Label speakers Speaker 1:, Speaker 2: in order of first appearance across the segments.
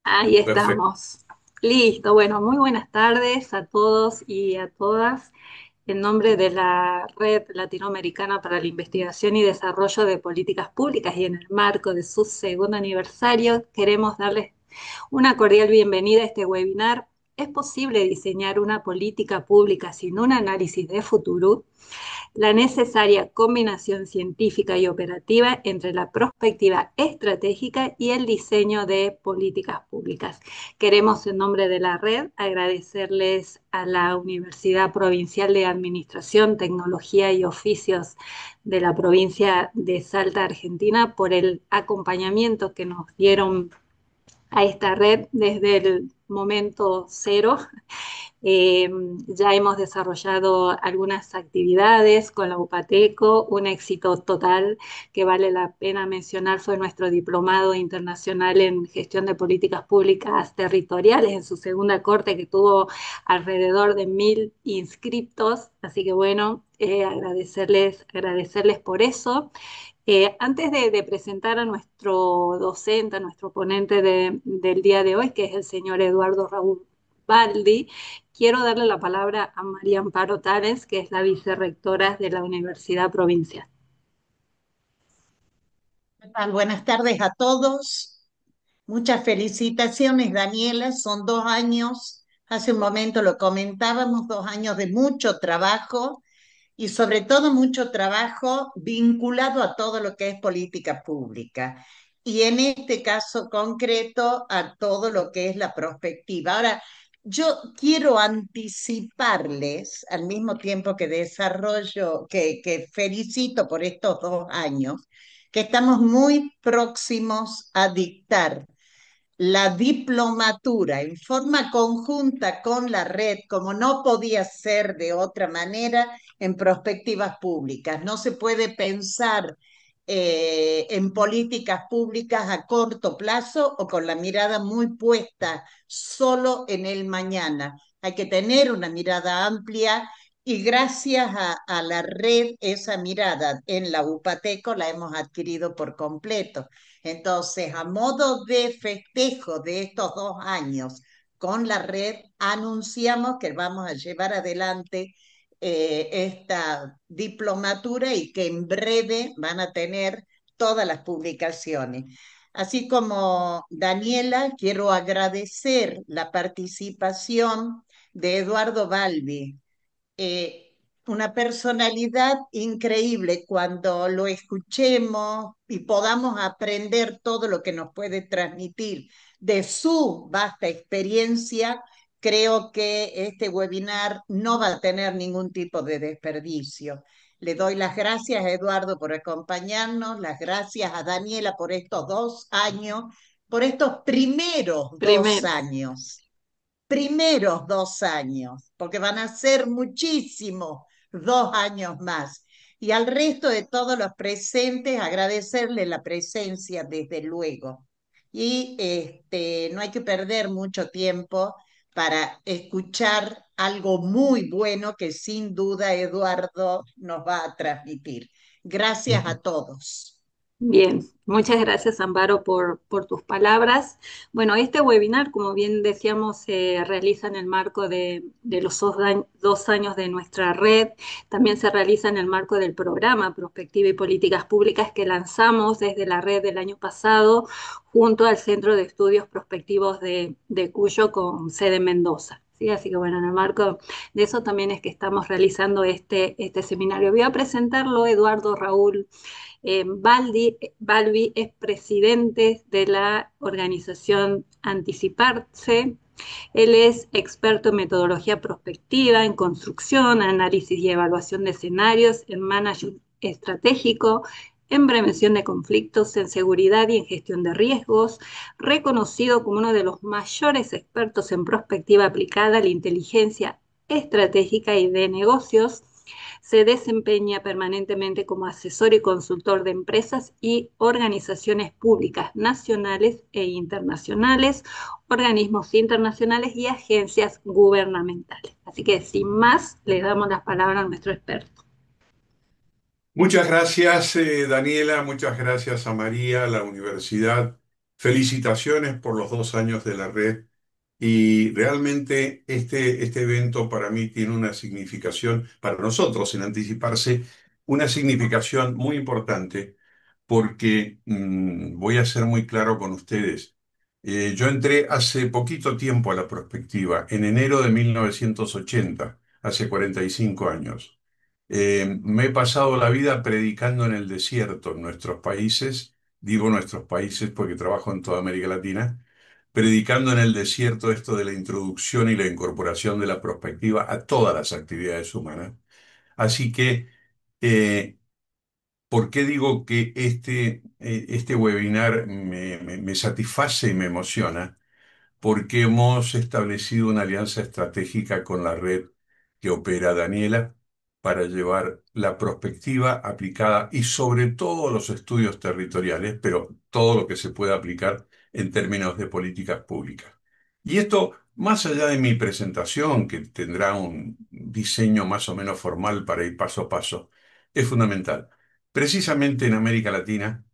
Speaker 1: Ahí
Speaker 2: Perfecto.
Speaker 1: estamos. Listo. Bueno, muy buenas tardes a todos y a todas. En nombre de la Red Latinoamericana para la Investigación y Desarrollo de Políticas Públicas y en el marco de su segundo aniversario, queremos darles una cordial bienvenida a este webinar. ¿Es posible diseñar una política pública sin un análisis de futuro? La necesaria combinación científica y operativa entre la perspectiva estratégica y el diseño de políticas públicas. Queremos, en nombre de la red, agradecerles a la Universidad Provincial de Administración, Tecnología y Oficios de la provincia de Salta, Argentina, por el acompañamiento que nos dieron a esta red desde el momento cero. eh, ya hemos desarrollado algunas actividades con la UPATECO. Un éxito total que vale la pena mencionar fue nuestro diplomado internacional en gestión de políticas públicas territoriales en su segunda corte, que tuvo alrededor de 1.000 inscriptos. Así que bueno, agradecerles por eso. Antes de presentar a nuestro docente, a nuestro ponente del día de hoy, que es el señor Eduardo Raúl Baldi, quiero darle la palabra a María Amparo Tárez, que es la vicerrectora de la Universidad Provincial.
Speaker 3: ¿Qué tal? Buenas tardes a todos. Muchas felicitaciones, Daniela. Son 2 años, hace un momento lo comentábamos, 2 años de mucho trabajo y sobre todo mucho trabajo vinculado a todo lo que es política pública. Y en este caso concreto a todo lo que es la prospectiva. Ahora, yo quiero anticiparles, al mismo tiempo que desarrollo, que felicito por estos 2 años, que estamos muy próximos a dictar la diplomatura en forma conjunta con la red, como no podía ser de otra manera, en perspectivas públicas. No se puede pensar en políticas públicas a corto plazo o con la mirada muy puesta solo en el mañana. Hay que tener una mirada amplia y gracias a la red, esa mirada en la UPATECO la hemos adquirido por completo. Entonces, a modo de festejo de estos 2 años con la red, anunciamos que vamos a llevar adelante esta diplomatura y que en breve van a tener todas las publicaciones. Así como Daniela, quiero agradecer la participación de Eduardo Balbi, eh, una personalidad increíble. Cuando lo escuchemos y podamos aprender todo lo que nos puede transmitir de su vasta experiencia, creo que este webinar no va a tener ningún tipo de desperdicio. Le doy las gracias a Eduardo por acompañarnos, las gracias a Daniela por estos 2 años, por estos primeros dos
Speaker 1: Primero.
Speaker 3: años primeros 2 años, porque van a ser muchísimos 2 años más. Y al resto de todos los presentes, agradecerle la presencia, desde luego. Y no hay que perder mucho tiempo para escuchar algo muy bueno que sin duda Eduardo nos va a transmitir. Gracias a todos.
Speaker 1: Bien, muchas gracias Amparo por tus palabras. Bueno, este webinar, como bien decíamos, se realiza en el marco de los 2 años de nuestra red. También se realiza en el marco del programa Prospectiva y Políticas Públicas que lanzamos desde la red del año pasado junto al Centro de Estudios Prospectivos de Cuyo con sede en Mendoza. ¿Sí? Así que bueno, en el marco de eso también es que estamos realizando este seminario. Voy a presentarlo, Eduardo Raúl Balbi es presidente de la organización Anticiparse. Él es experto en metodología prospectiva, en construcción, análisis y evaluación de escenarios, en management estratégico, en prevención de conflictos, en seguridad y en gestión de riesgos, reconocido como uno de los mayores expertos en prospectiva aplicada a la inteligencia estratégica y de negocios. Se desempeña permanentemente como asesor y consultor de empresas y organizaciones públicas nacionales e internacionales, organismos internacionales y agencias gubernamentales. Así que sin más, le damos las palabras a nuestro experto.
Speaker 2: Muchas gracias, Daniela. Muchas gracias a María, a la universidad Felicitaciones por los 2 años de la red y realmente este evento para mí tiene una significación, para nosotros en anticiparse, una significación muy importante porque voy a ser muy claro con ustedes. Yo entré hace poquito tiempo a la prospectiva, en enero de 1980, hace 45 años. Me he pasado la vida predicando en el desierto en nuestros países, digo nuestros países porque trabajo en toda América Latina, predicando en el desierto esto de la introducción y la incorporación de la prospectiva a todas las actividades humanas. Así que, eh, ¿por qué digo que este webinar me satisface y me emociona? Porque hemos establecido una alianza estratégica con la red que opera Daniela para llevar la prospectiva aplicada y sobre todo los estudios territoriales, pero todo lo que se pueda aplicar en términos de políticas públicas. Y esto, más allá de mi presentación, que tendrá un diseño más o menos formal para ir paso a paso, es fundamental. Precisamente en América Latina,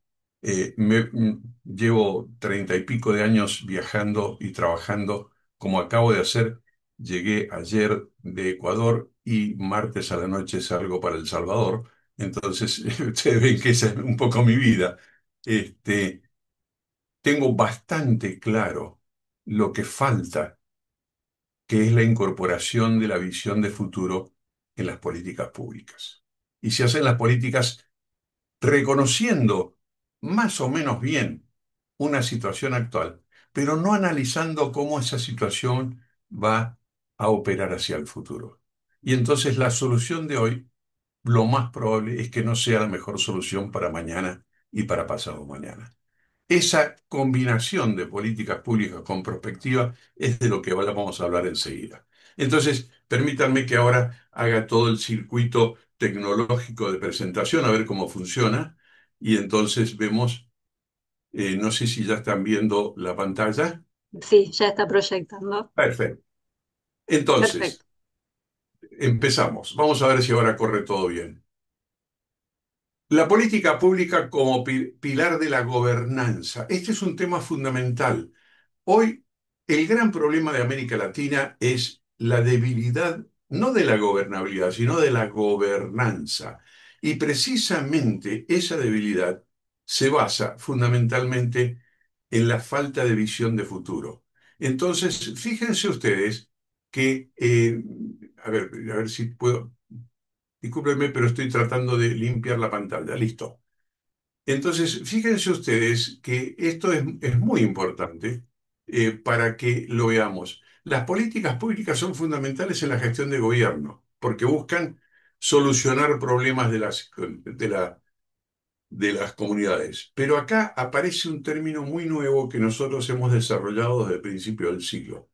Speaker 2: llevo 30 y pico de años viajando y trabajando como acabo de hacer. Llegué ayer de Ecuador y martes a la noche salgo para El Salvador. Entonces, ustedes ven que esa es un poco mi vida. Este, tengo bastante claro lo que falta, que es la incorporación de la visión de futuro en las políticas públicas. Y se hacen las políticas reconociendo más o menos bien una situación actual, pero no analizando cómo esa situación va a operar hacia el futuro. Y entonces la solución de hoy, lo más probable es que no sea la mejor solución para mañana y para pasado mañana. Esa combinación de políticas públicas con perspectiva es de lo que vamos a hablar enseguida. Entonces, permítanme que ahora haga todo el circuito tecnológico de presentación, a ver cómo funciona. Y entonces vemos, no sé si ya están viendo la pantalla.
Speaker 1: Sí, ya está proyectando.
Speaker 2: Perfecto.
Speaker 1: Perfecto.
Speaker 2: Entonces, empezamos. Vamos a ver si ahora corre todo bien. La política pública como pilar de la gobernanza. Este es un tema fundamental. Hoy, el gran problema de América Latina es la debilidad, no de la gobernabilidad, sino de la gobernanza. Y precisamente esa debilidad se basa fundamentalmente en la falta de visión de futuro. Entonces, fíjense ustedes que, a ver si puedo, discúlpenme, pero estoy tratando de limpiar la pantalla. Listo. Entonces, fíjense ustedes que esto es muy importante para que lo veamos. Las políticas públicas son fundamentales en la gestión de gobierno, porque buscan solucionar problemas de las comunidades. Pero acá aparece un término muy nuevo que nosotros hemos desarrollado desde el principio del siglo.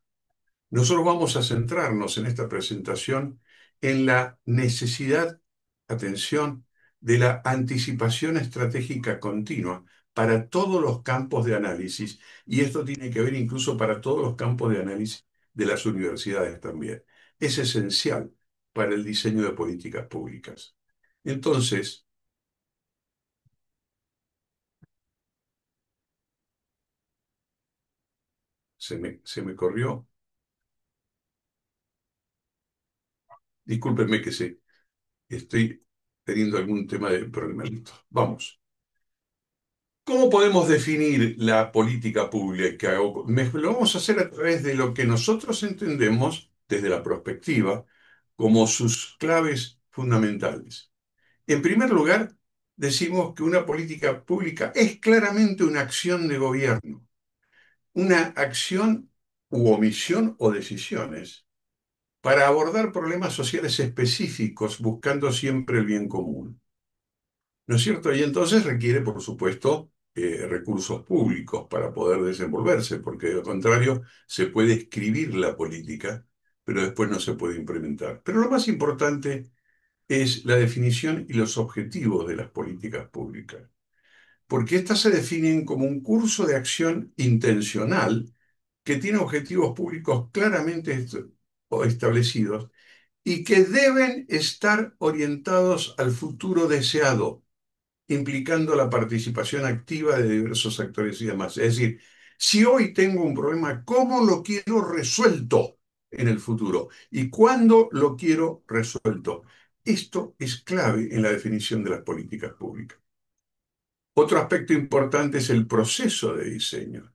Speaker 2: Nosotros vamos a centrarnos en esta presentación en la necesidad, atención, de la anticipación estratégica continua para todos los campos de análisis, y esto tiene que ver incluso para todos los campos de análisis de las universidades también. Es esencial para el diseño de políticas públicas. Entonces, se me corrió. Discúlpenme que estoy teniendo algún tema de problema. Listo. Vamos. ¿Cómo podemos definir la política pública? Lo vamos a hacer a través de lo que nosotros entendemos desde la perspectiva como sus claves fundamentales. En primer lugar, decimos que una política pública es claramente una acción de gobierno, una acción u omisión o decisiones para abordar problemas sociales específicos buscando siempre el bien común. ¿No es cierto? Y entonces requiere, por supuesto, recursos públicos para poder desenvolverse, porque de lo contrario se puede escribir la política, pero después no se puede implementar. Pero lo más importante es la definición y los objetivos de las políticas públicas, porque éstas se definen como un curso de acción intencional que tiene objetivos públicos claramente establecidos y que deben estar orientados al futuro deseado. implicando la participación activa de diversos actores y demás. Es decir, si hoy tengo un problema, ¿cómo lo quiero resuelto en el futuro? ¿Y cuándo lo quiero resuelto? Esto es clave en la definición de las políticas públicas. Otro aspecto importante es el proceso de diseño.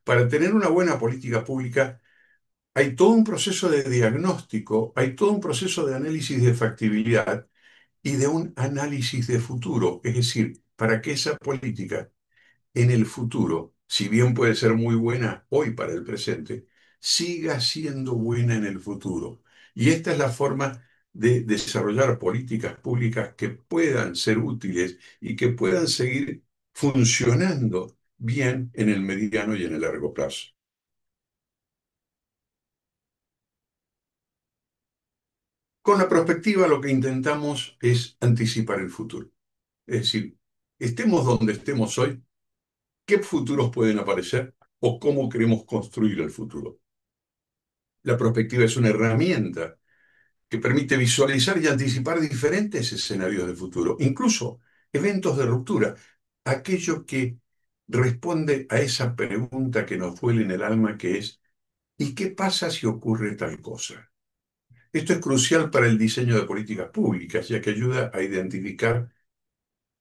Speaker 2: Para tener una buena política pública hay todo un proceso de diagnóstico, hay todo un proceso de análisis de factibilidad y de un análisis de futuro, es decir, para que esa política en el futuro, si bien puede ser muy buena hoy para el presente, siga siendo buena en el futuro. Y esta es la forma de desarrollar políticas públicas que puedan ser útiles y que puedan seguir funcionando bien en el mediano y en el largo plazo. Con la perspectiva lo que intentamos es anticipar el futuro. Es decir, estemos donde estemos hoy, ¿qué futuros pueden aparecer o cómo queremos construir el futuro? La perspectiva es una herramienta que permite visualizar y anticipar diferentes escenarios de futuro, incluso eventos de ruptura, aquello que responde a esa pregunta que nos duele en el alma, que es ¿y qué pasa si ocurre tal cosa? Esto es crucial para el diseño de políticas públicas, ya que ayuda a identificar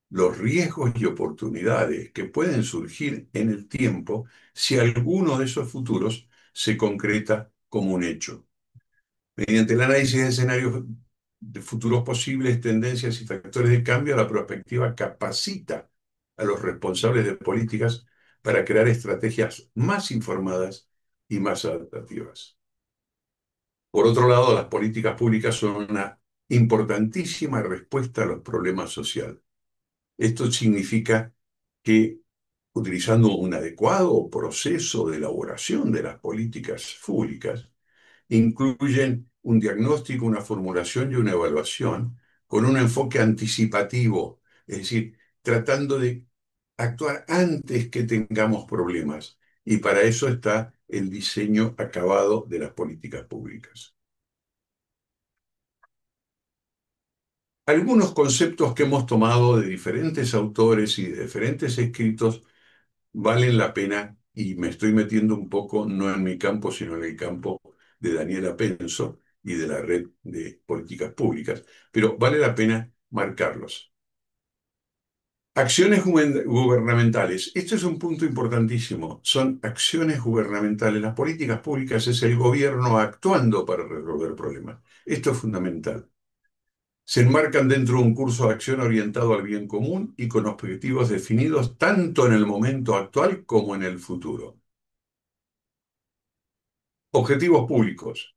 Speaker 2: los riesgos y oportunidades que pueden surgir en el tiempo si alguno de esos futuros se concreta como un hecho. Mediante el análisis de escenarios de futuros posibles, tendencias y factores de cambio, la prospectiva capacita a los responsables de políticas para crear estrategias más informadas y más adaptativas. Por otro lado, las políticas públicas son una importantísima respuesta a los problemas sociales. Esto significa que utilizando un adecuado proceso de elaboración de las políticas públicas, incluyen un diagnóstico, una formulación y una evaluación con un enfoque anticipativo, es decir, tratando de actuar antes que tengamos problemas. Y para eso está el diseño acabado de las políticas públicas. Algunos conceptos que hemos tomado de diferentes autores y de diferentes escritos valen la pena, y me estoy metiendo un poco, no en mi campo, sino en el campo de Daniela Penso y de la Red de Políticas Públicas, pero vale la pena marcarlos. Acciones gubernamentales. Esto es un punto importantísimo. Son acciones gubernamentales. Las políticas públicas es el gobierno actuando para resolver problemas. Esto es fundamental. Se enmarcan dentro de un curso de acción orientado al bien común y con objetivos definidos tanto en el momento actual como en el futuro. Objetivos públicos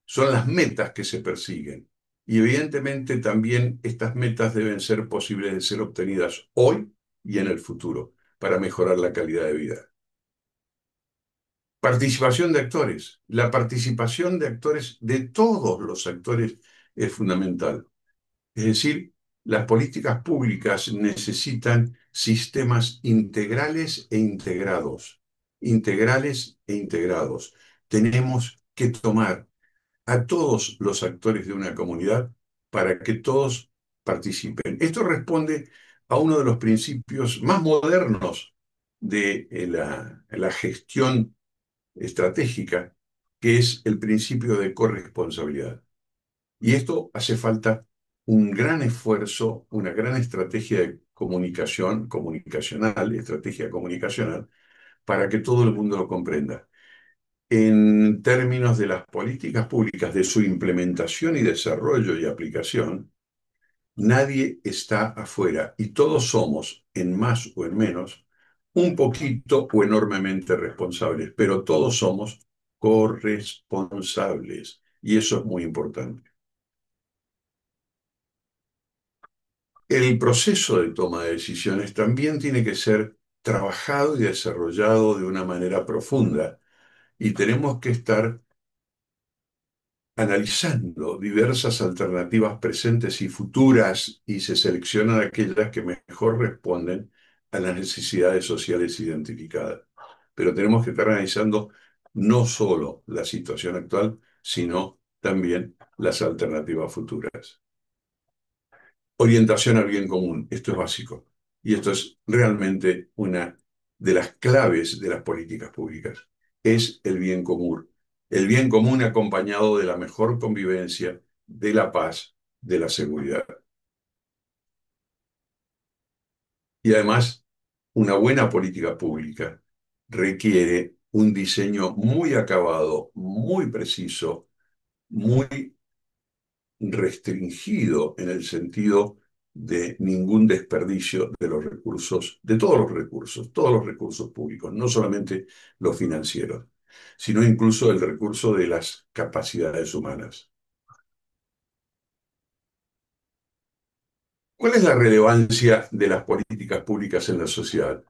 Speaker 2: son las metas que se persiguen y evidentemente también estas metas deben ser posibles de ser obtenidas hoy y en el futuro para mejorar la calidad de vida. Participación de actores. La participación de actores, de todos los actores, es fundamental. Es decir, las políticas públicas necesitan sistemas integrales e integrados. Integrales e integrados. Tenemos que tomar a todos los actores de una comunidad para que todos participen. Esto responde a uno de los principios más modernos de la gestión estratégica, que es el principio de corresponsabilidad. Y esto hace falta un gran esfuerzo, una gran estrategia de comunicación, comunicacional, estrategia comunicacional, para que todo el mundo lo comprenda. En términos de las políticas públicas, de su implementación y desarrollo y aplicación, nadie está afuera y todos somos, en más o en menos, un poquito o enormemente responsables, pero todos somos corresponsables y eso es muy importante. El proceso de toma de decisiones también tiene que ser trabajado y desarrollado de una manera profunda y tenemos que estar analizando diversas alternativas presentes y futuras y se seleccionan aquellas que mejor responden a las necesidades sociales identificadas. Pero tenemos que estar analizando no solo la situación actual, sino también las alternativas futuras. Orientación al bien común, esto es básico. y esto es realmente una de las claves de las políticas públicas, es el bien común acompañado de la mejor convivencia, de la paz, de la seguridad. Y además, una buena política pública requiere un diseño muy acabado, muy preciso, muy restringido en el sentido de ningún desperdicio de los recursos, de todos los recursos públicos, no solamente los financieros, sino incluso el recurso de las capacidades humanas. ¿Cuál es la relevancia de las políticas públicas en la sociedad?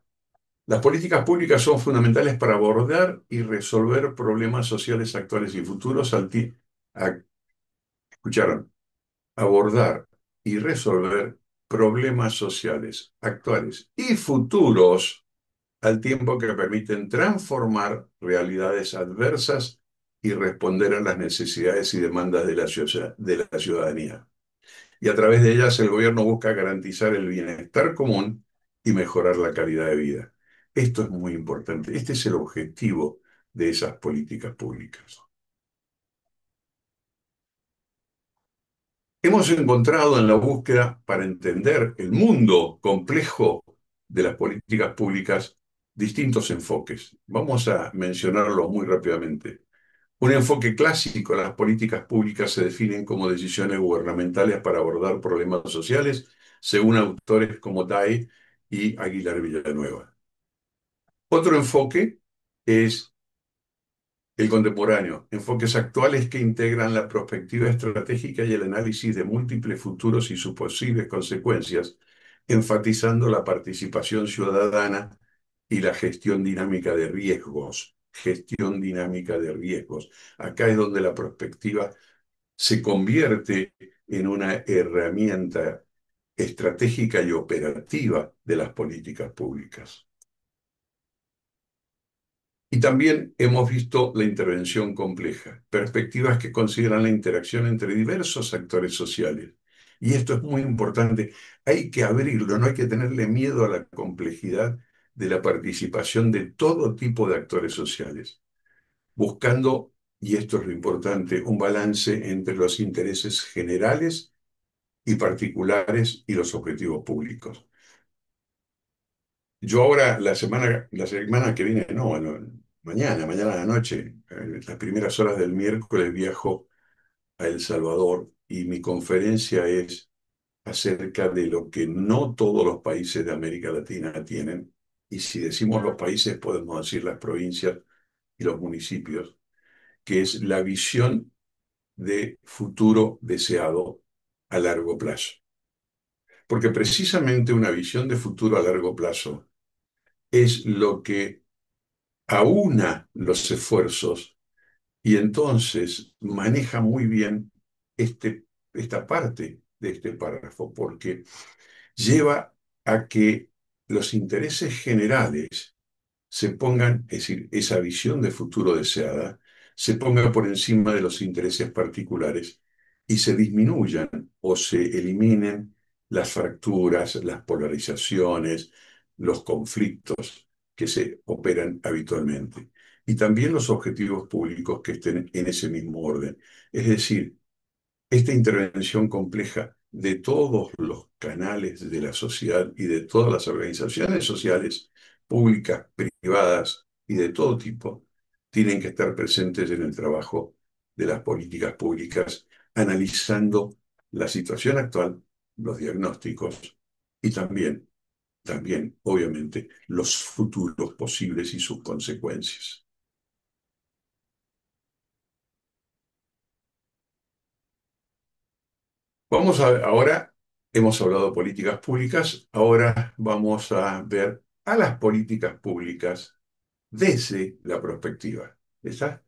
Speaker 2: Las políticas públicas son fundamentales para abordar y resolver problemas sociales actuales y futuros. ¿Escucharon? Abordar y resolver problemas sociales actuales y futuros al tiempo que permiten transformar realidades adversas y responder a las necesidades y demandas de la ciudadanía. Y a través de ellas el gobierno busca garantizar el bienestar común y mejorar la calidad de vida. Esto es muy importante. Este es el objetivo de esas políticas públicas. Hemos encontrado en la búsqueda para entender el mundo complejo de las políticas públicas distintos enfoques. Vamos a mencionarlos muy rápidamente. Un enfoque clásico: las políticas públicas se definen como decisiones gubernamentales para abordar problemas sociales, según autores como Day y Aguilar Villanueva. Otro enfoque es el contemporáneo: enfoques actuales que integran la perspectiva estratégica y el análisis de múltiples futuros y sus posibles consecuencias, enfatizando la participación ciudadana y la gestión dinámica de riesgos. Gestión dinámica de riesgos. Acá es donde la perspectiva se convierte en una herramienta estratégica y operativa de las políticas públicas. Y también hemos visto la intervención compleja, perspectivas que consideran la interacción entre diversos actores sociales. Y esto es muy importante. Hay que abrirlo, no hay que tenerle miedo a la complejidad de la participación de todo tipo de actores sociales, buscando, y esto es lo importante, un balance entre los intereses generales y particulares y los objetivos públicos. Yo ahora, la semana que viene, no, bueno, mañana a la noche, las primeras horas del miércoles viajo a El Salvador y mi conferencia es acerca de lo que no todos los países de América Latina tienen. Y si decimos los países, podemos decir las provincias y los municipios, que es la visión de futuro deseado a largo plazo. Porque precisamente una visión de futuro a largo plazo es lo que aúna los esfuerzos y entonces maneja muy bien esta parte de este párrafo, porque lleva a que los intereses generales se pongan, es decir, esa visión de futuro deseada, se ponga por encima de los intereses particulares y se disminuyan o se eliminen las fracturas, las polarizaciones, los conflictos que se operan habitualmente. Y también los objetivos públicos que estén en ese mismo orden. Es decir, esta intervención compleja de todos los canales de la sociedad y de todas las organizaciones sociales, públicas, privadas y de todo tipo, tienen que estar presentes en el trabajo de las políticas públicas, analizando la situación actual, los diagnósticos y también, obviamente, los futuros posibles y sus consecuencias. Ahora hemos hablado de políticas públicas, ahora vamos a ver a las políticas públicas desde la perspectiva. ¿Está?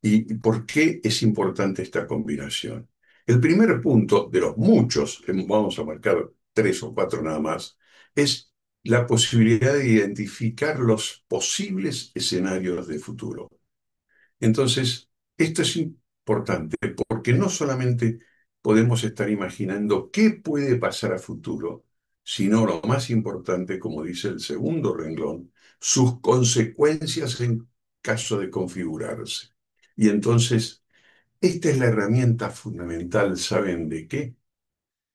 Speaker 2: ¿Y por qué es importante esta combinación? El primer punto de los muchos, vamos a marcar tres o cuatro nada más, es la posibilidad de identificar los posibles escenarios de futuro. Entonces, esto es importante porque no solamente podemos estar imaginando qué puede pasar a futuro, sino lo más importante, como dice el segundo renglón, sus consecuencias en caso de configurarse. Y entonces, esta es la herramienta fundamental, ¿saben de qué?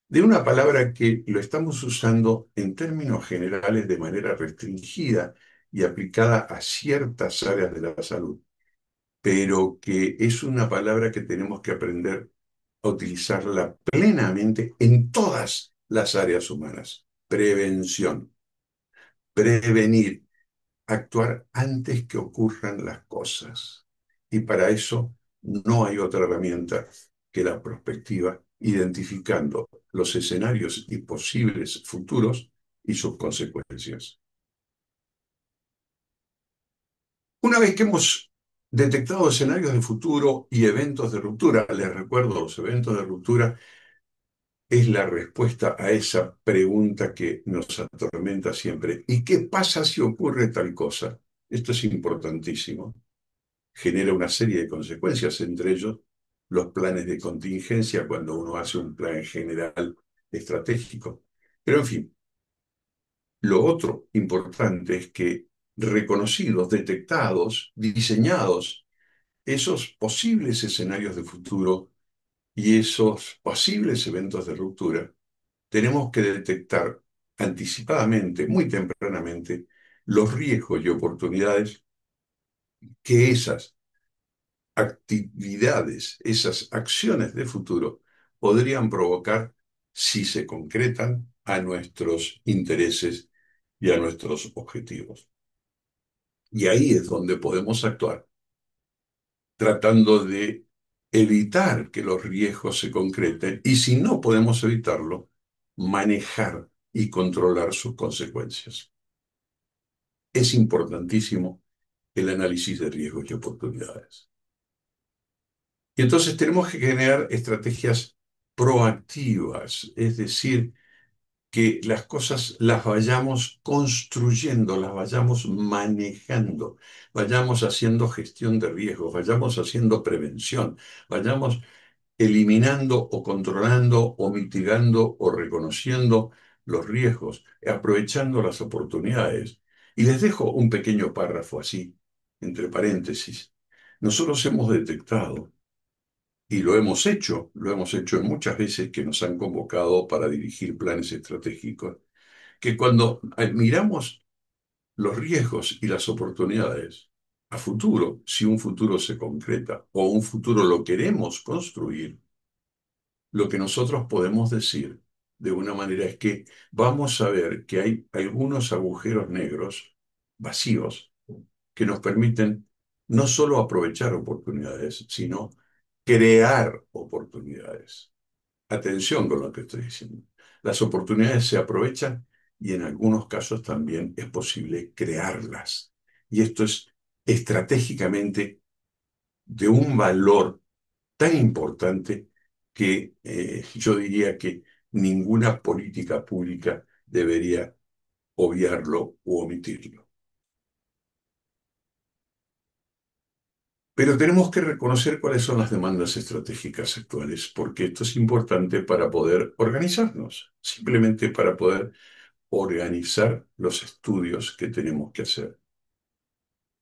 Speaker 2: De una palabra que lo estamos usando en términos generales de manera restringida y aplicada a ciertas áreas de la salud, pero que es una palabra que tenemos que aprender a utilizarla plenamente en todas las áreas humanas. Prevención, prevenir, actuar antes que ocurran las cosas. Y para eso no hay otra herramienta que la prospectiva, identificando los escenarios y posibles futuros y sus consecuencias. Una vez que hemos detectado escenarios de futuro y eventos de ruptura, les recuerdo, los eventos de ruptura es la respuesta a esa pregunta que nos atormenta siempre. ¿Y qué pasa si ocurre tal cosa? Esto es importantísimo. Genera una serie de consecuencias, entre ellos los planes de contingencia cuando uno hace un plan general estratégico. Pero en fin, lo otro importante es que reconocidos, detectados, diseñados esos posibles escenarios de futuro y esos posibles eventos de ruptura, tenemos que detectar anticipadamente, muy tempranamente, los riesgos y oportunidades que esas actividades, esas acciones de futuro podrían provocar si se concretan a nuestros intereses y a nuestros objetivos. Y ahí es donde podemos actuar, tratando de evitar que los riesgos se concreten y si no podemos evitarlo, manejar y controlar sus consecuencias. Es importantísimo el análisis de riesgos y oportunidades. Y entonces tenemos que generar estrategias proactivas, es decir, que las cosas las vayamos construyendo, las vayamos manejando, vayamos haciendo gestión de riesgos, vayamos haciendo prevención, vayamos eliminando o controlando o mitigando o reconociendo los riesgos, aprovechando las oportunidades. Y les dejo un pequeño párrafo así, entre paréntesis. Nosotros hemos detectado y lo hemos hecho muchas veces que nos han convocado para dirigir planes estratégicos, que cuando miramos los riesgos y las oportunidades a futuro, si un futuro se concreta o un futuro lo queremos construir, lo que nosotros podemos decir de una manera es que vamos a ver que hay algunos agujeros negros vacíos que nos permiten no solo aprovechar oportunidades, sino crear oportunidades. Atención con lo que estoy diciendo. Las oportunidades se aprovechan y en algunos casos también es posible crearlas. Y esto es estratégicamente de un valor tan importante que yo diría que ninguna política pública debería obviarlo u omitirlo. Pero tenemos que reconocer cuáles son las demandas estratégicas actuales, porque esto es importante para poder organizarnos, simplemente para poder organizar los estudios que tenemos que hacer.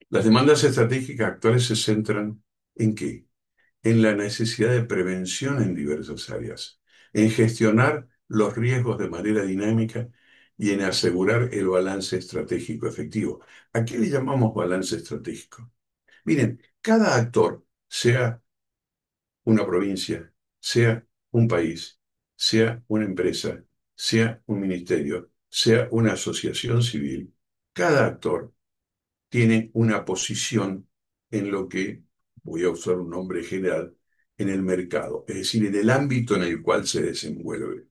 Speaker 2: Las demandas estratégicas actuales se centran ¿en qué? En la necesidad de prevención en diversas áreas, en gestionar los riesgos de manera dinámica y en asegurar el balance estratégico efectivo. ¿A qué le llamamos balance estratégico? Miren, cada actor, sea una provincia, sea un país, sea una empresa, sea un ministerio, sea una asociación civil, cada actor tiene una posición en lo que, voy a usar un nombre general, en el mercado, es decir, en el ámbito en el cual se desenvuelve.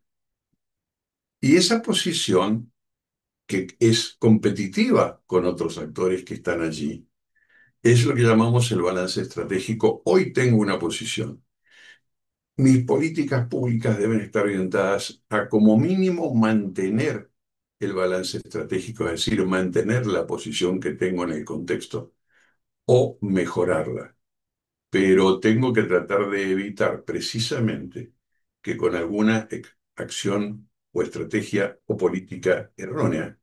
Speaker 2: Y esa posición, que es competitiva con otros actores que están allí, es lo que llamamos el balance estratégico. Hoy tengo una posición. Mis políticas públicas deben estar orientadas a, como mínimo, mantener el balance estratégico, es decir, mantener la posición que tengo en el contexto o mejorarla. Pero tengo que tratar de evitar precisamente que con alguna acción o estrategia o política errónea,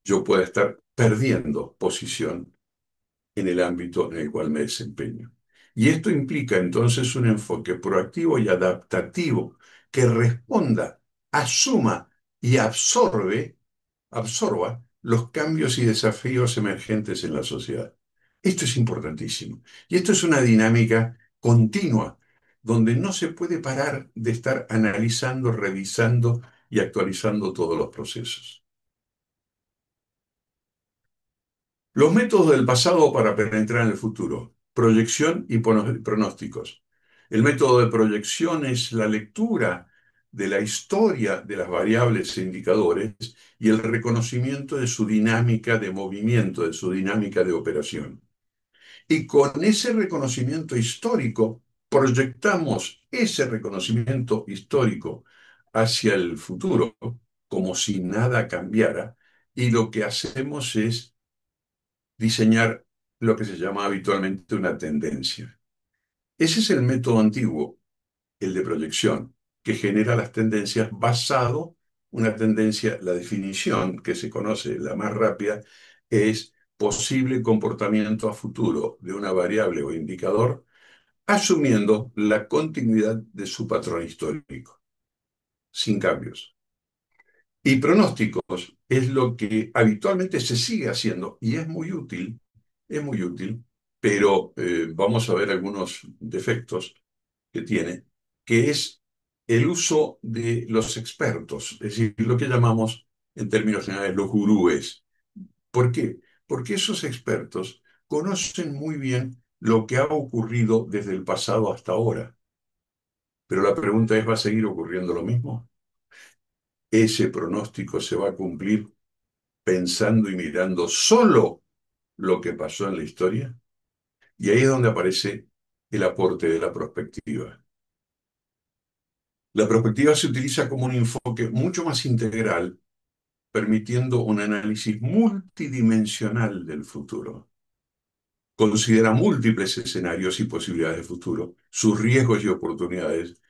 Speaker 2: yo pueda estar perdiendo posición en el ámbito en el cual me desempeño. Y esto implica entonces un enfoque proactivo y adaptativo que responda, asuma y absorba los cambios y desafíos emergentes en la sociedad. Esto es importantísimo. Y esto es una dinámica continua, donde no se puede parar de estar analizando, revisando y actualizando todos los procesos. Los métodos del pasado para penetrar en el futuro. Proyección y pronósticos. El método de proyección es la lectura de la historia de las variables e indicadores y el reconocimiento de su dinámica de movimiento, de su dinámica de operación. Y con ese reconocimiento histórico, proyectamos ese reconocimiento histórico hacia el futuro como si nada cambiara, y lo que hacemos es diseñar lo que se llama habitualmente una tendencia. Ese es el método antiguo, el de proyección, que genera las tendencias basado, una tendencia, la definición que se conoce, la más rápida, es posible comportamiento a futuro de una variable o indicador, asumiendo la continuidad de su patrón histórico, sin cambios. Y pronósticos es lo que habitualmente se sigue haciendo y es muy útil, pero vamos a ver algunos defectos que tiene, que es el uso de los expertos, es decir, lo que llamamos en términos generales los gurúes. ¿Por qué? Porque esos expertos conocen muy bien lo que ha ocurrido desde el pasado hasta ahora. Pero la pregunta es, ¿va a seguir ocurriendo lo mismo? ¿Ese pronóstico se va a cumplir pensando y mirando solo lo que pasó en la historia? Y ahí es donde aparece el aporte de la perspectiva. La perspectiva se utiliza como un enfoque mucho más integral, permitiendo un análisis multidimensional del futuro. Considera múltiples escenarios y posibilidades de futuro, sus riesgos y oportunidades,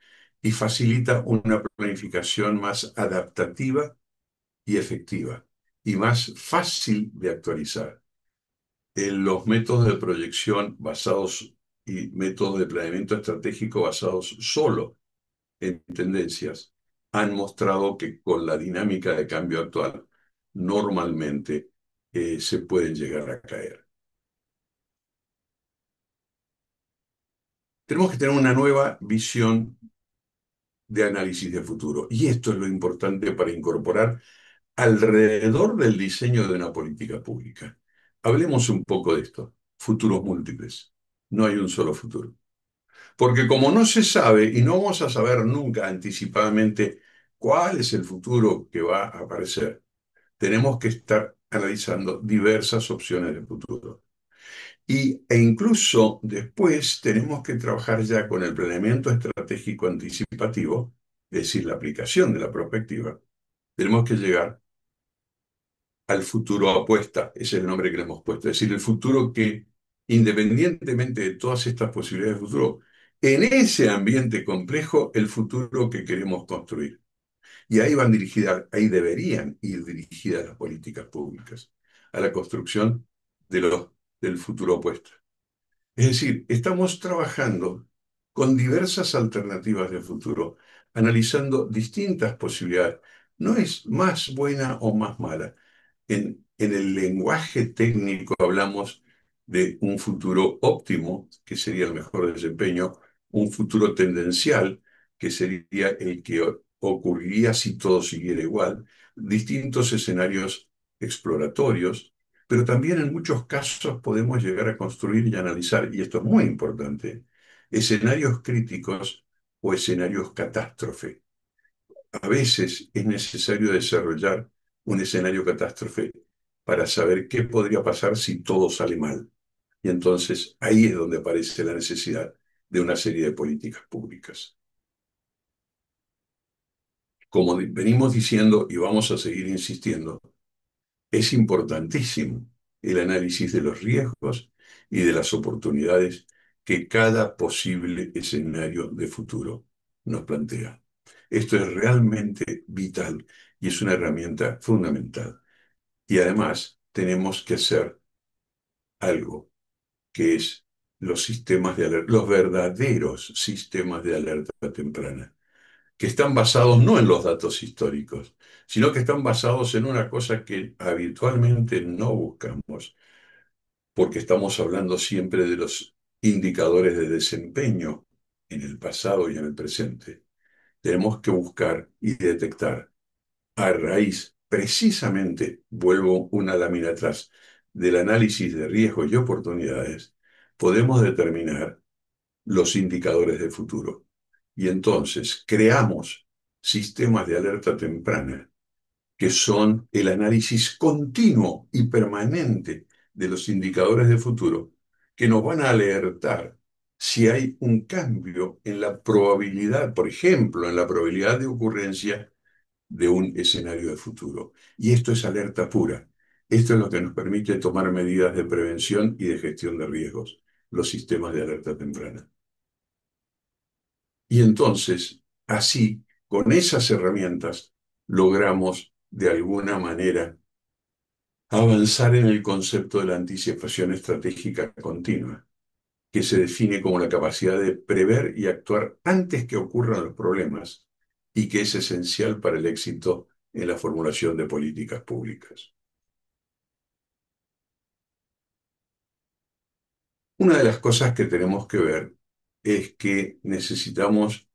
Speaker 2: y facilita una planificación más adaptativa y efectiva, y más fácil de actualizar. Los métodos de proyección basados y métodos de planeamiento estratégico basados solo en tendencias han mostrado que con la dinámica de cambio actual normalmente se pueden llegar a caer. Tenemos que tener una nueva visión de análisis de futuro y esto es lo importante para incorporar alrededor del diseño de una política pública. Hablemos un poco de esto. Futuros múltiples. No hay un solo futuro. Porque como no se sabe y no vamos a saber nunca anticipadamente cuál es el futuro que va a aparecer, tenemos que estar analizando diversas opciones de futuro. E incluso después tenemos que trabajar ya con el planeamiento estratégico anticipativo, es decir, la aplicación de la perspectiva. Tenemos que llegar al futuro apuesta, ese es el nombre que le hemos puesto, es decir, el futuro que, independientemente de todas estas posibilidades de futuro, en ese ambiente complejo, el futuro que queremos construir. Y ahí van dirigidas, ahí deberían ir dirigidas las políticas públicas, a la construcción del futuro opuesto. Es decir, estamos trabajando con diversas alternativas de futuro, analizando distintas posibilidades. No es más buena o más mala. En el lenguaje técnico hablamos de un futuro óptimo, que sería el mejor desempeño, un futuro tendencial, que sería el que ocurriría si todo siguiera igual, distintos escenarios exploratorios, pero también en muchos casos podemos llegar a construir y analizar, y esto es muy importante, escenarios críticos o escenarios catástrofe. A veces es necesario desarrollar un escenario catástrofe para saber qué podría pasar si todo sale mal. Y entonces ahí es donde aparece la necesidad de una serie de políticas públicas. Como venimos diciendo y vamos a seguir insistiendo, es importantísimo el análisis de los riesgos y de las oportunidades que cada posible escenario de futuro nos plantea. Esto es realmente vital y es una herramienta fundamental. Y además tenemos que hacer algo que es los sistemas de alerta, los verdaderos sistemas de alerta temprana, que están basados no en los datos históricos, sino que están basados en una cosa que habitualmente no buscamos, porque estamos hablando siempre de los indicadores de desempeño en el pasado y en el presente. Tenemos que buscar y detectar a raíz, precisamente, vuelvo una lámina atrás, del análisis de riesgos y oportunidades, podemos determinar los indicadores de futuro. Y entonces creamos sistemas de alerta temprana, que son el análisis continuo y permanente de los indicadores de futuro, que nos van a alertar si hay un cambio en la probabilidad, por ejemplo, en la probabilidad de ocurrencia de un escenario de futuro. Y esto es alerta pura. Esto es lo que nos permite tomar medidas de prevención y de gestión de riesgos, los sistemas de alerta temprana. Y entonces, así, con esas herramientas, logramos de alguna manera avanzar en el concepto de la anticipación estratégica continua, que se define como la capacidad de prever y actuar antes que ocurran los problemas y que es esencial para el éxito en la formulación de políticas públicas. Una de las cosas que tenemos que ver es que necesitamos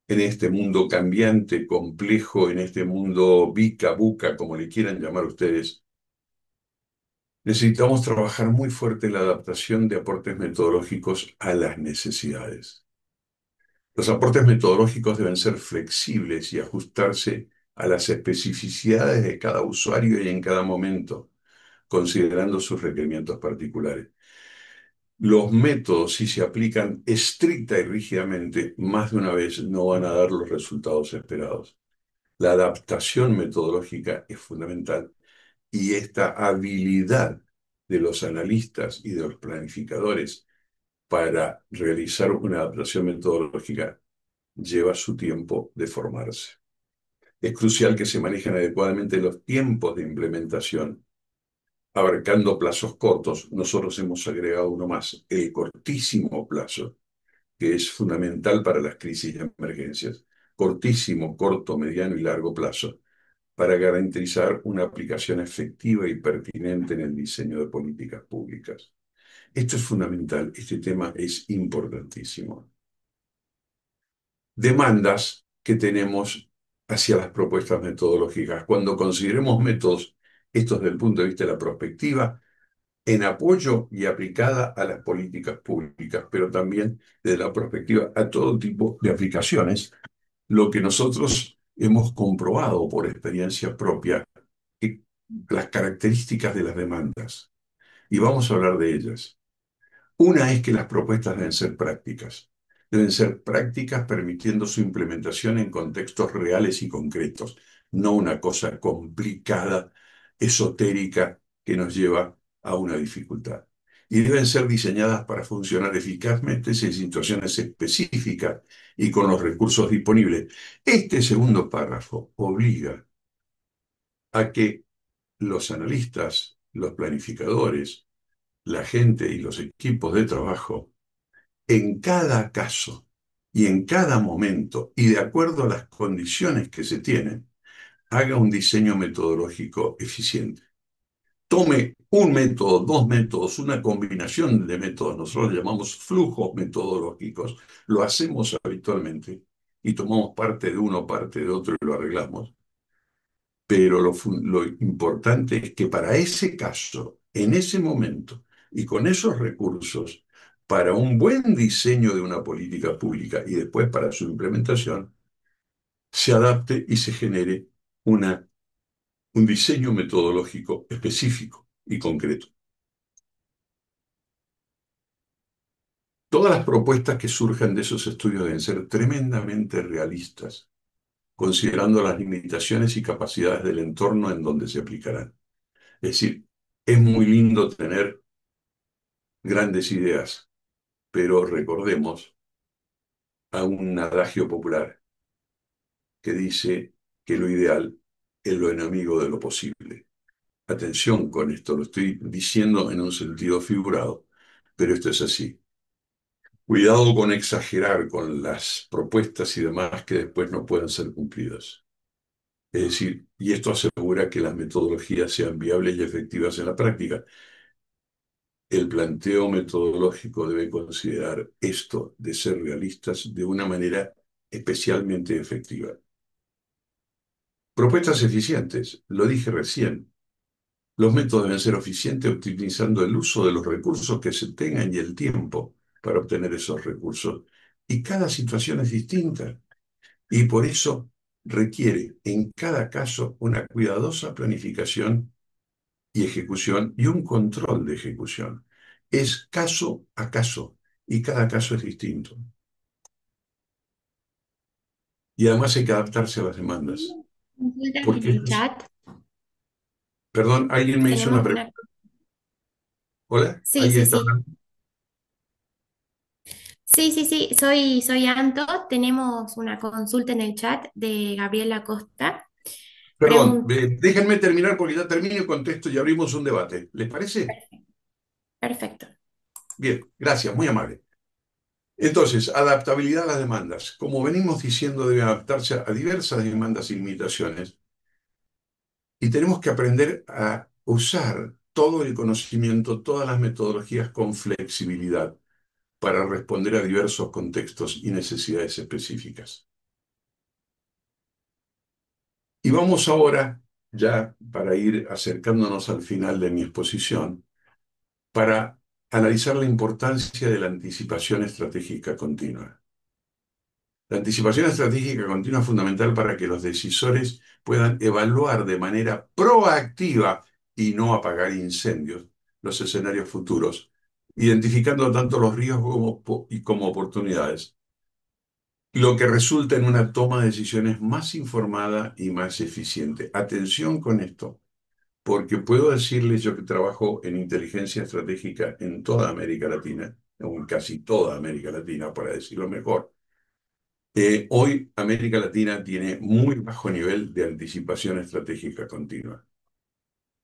Speaker 2: en este mundo cambiante, complejo, en este mundo bica, buca, como le quieran llamar ustedes, necesitamos trabajar muy fuerte en la adaptación de aportes metodológicos a las necesidades. Los aportes metodológicos deben ser flexibles y ajustarse a las especificidades de cada usuario y en cada momento, considerando sus requerimientos particulares. Los métodos, si se aplican estricta y rígidamente, más de una vez no van a dar los resultados esperados. La adaptación metodológica es fundamental y esta habilidad de los analistas y de los planificadores para realizar una adaptación metodológica lleva su tiempo de formarse. Es crucial que se manejen adecuadamente los tiempos de implementación, abarcando plazos cortos. Nosotros hemos agregado uno más, el cortísimo plazo, que es fundamental para las crisis y emergencias. Cortísimo, corto, mediano y largo plazo, para garantizar una aplicación efectiva y pertinente en el diseño de políticas públicas. Esto es fundamental, este tema es importantísimo. Demandas que tenemos hacia las propuestas metodológicas. Cuando consideremos métodos, estos desde el punto de vista de la prospectiva, en apoyo y aplicada a las políticas públicas, pero también desde la perspectiva a todo tipo de aplicaciones, lo que nosotros hemos comprobado por experiencia propia, que las características de las demandas, y vamos a hablar de ellas. Una es que las propuestas deben ser prácticas. Deben ser prácticas permitiendo su implementación en contextos reales y concretos, no una cosa complicada, esotérica, que nos lleva a una dificultad. Y deben ser diseñadas para funcionar eficazmente en situaciones específicas y con los recursos disponibles. Este segundo párrafo obliga a que los analistas, los planificadores, la gente y los equipos de trabajo en cada caso y en cada momento y de acuerdo a las condiciones que se tienen, haga un diseño metodológico eficiente. Tome un método, dos métodos, una combinación de métodos, nosotros llamamos flujos metodológicos, lo hacemos habitualmente y tomamos parte de uno, parte de otro y lo arreglamos. Pero lo importante es que para ese caso, en ese momento y con esos recursos, para un buen diseño de una política pública y después para su implementación, se adapte y se genere un diseño metodológico específico y concreto. Todas las propuestas que surjan de esos estudios deben ser tremendamente realistas, considerando las limitaciones y capacidades del entorno en donde se aplicarán. Es decir, es muy lindo tener grandes ideas, pero recordemos a un adagio popular. que dice que lo ideal es lo enemigo de lo posible. Atención con esto, lo estoy diciendo en un sentido figurado, pero esto es así. Cuidado con exagerar con las propuestas y demás que después no puedan ser cumplidas. Es decir, y esto asegura que las metodologías sean viables y efectivas en la práctica. El planteo metodológico debe considerar esto de ser realistas de una manera especialmente efectiva. Propuestas eficientes, lo dije recién. Los métodos deben ser eficientes optimizando el uso de los recursos que se tengan y el tiempo para obtener esos recursos. Y cada situación es distinta y por eso requiere en cada caso una cuidadosa planificación y ejecución y un control de ejecución. Es caso a caso y cada caso es distinto. Y además hay que adaptarse a las demandas.
Speaker 4: Consulta en
Speaker 2: Porque,
Speaker 4: el chat.
Speaker 2: perdón, alguien me hizo una
Speaker 4: Tenemos
Speaker 2: pregunta.
Speaker 4: una.
Speaker 2: ¿Hola?
Speaker 4: Sí,
Speaker 2: ¿Alguien
Speaker 4: sí,
Speaker 2: está
Speaker 4: sí.
Speaker 2: hablando?
Speaker 4: Sí, sí, sí. Soy Anto. Tenemos una consulta en el chat de Gabriela Costa.
Speaker 2: Perdón,
Speaker 4: Pregunta.
Speaker 2: déjenme terminar porque ya termino y contesto y abrimos un debate. ¿Les parece?
Speaker 4: Perfecto.
Speaker 2: Bien, gracias, muy amable. Entonces, adaptabilidad a las demandas. Como venimos diciendo, debe adaptarse a diversas demandas y limitaciones y tenemos que aprender a usar todo el conocimiento, todas las metodologías con flexibilidad para responder a diversos contextos y necesidades específicas. Y vamos ahora, ya para ir acercándonos al final de mi exposición, para analizar la importancia de la anticipación estratégica continua. La anticipación estratégica continua es fundamental para que los decisores puedan evaluar de manera proactiva y no apagar incendios los escenarios futuros, identificando tanto los riesgos como oportunidades, lo que resulta en una toma de decisiones más informada y más eficiente. Atención con esto, porque puedo decirles yo que trabajo en inteligencia estratégica en toda América Latina, en casi toda América Latina, para decirlo mejor. Hoy América Latina tiene muy bajo nivel de anticipación estratégica continua.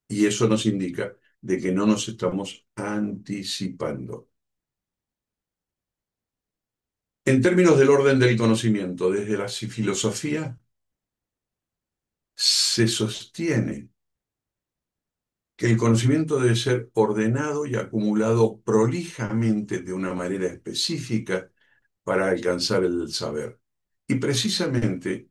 Speaker 2: Y eso nos indica de que no nos estamos anticipando. En términos del orden del conocimiento, desde la filosofía se sostiene que el conocimiento debe ser ordenado y acumulado prolijamente de una manera específica para alcanzar el saber. Y precisamente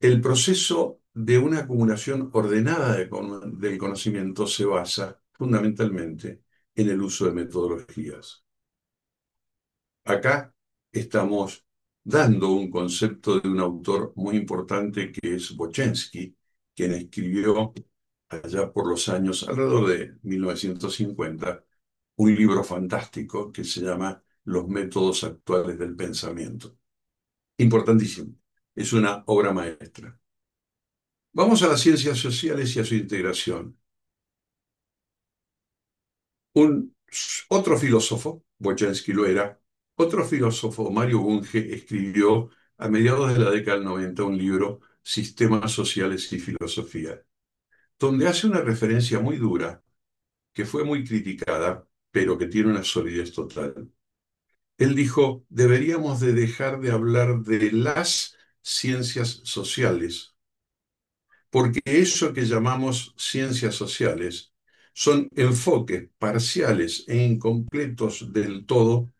Speaker 2: el proceso de una acumulación ordenada del conocimiento se basa fundamentalmente en el uso de metodologías. Acá estamos dando un concepto de un autor muy importante que es Bochensky, quien escribió allá por los años alrededor de 1950 un libro fantástico que se llama Los métodos actuales del pensamiento. Importantísimo. Es una obra maestra. Vamos a las ciencias sociales y a su integración. Un, Otro filósofo, Bochansky lo era, otro filósofo, Mario Bunge, escribió a mediados de la década del 90 un libro, Sistemas Sociales y Filosofía, donde hace una referencia muy dura, que fue muy criticada, pero que tiene una solidez total. Él dijo, deberíamos de dejar de hablar de las ciencias sociales porque eso que llamamos ciencias sociales son enfoques parciales e incompletos del todo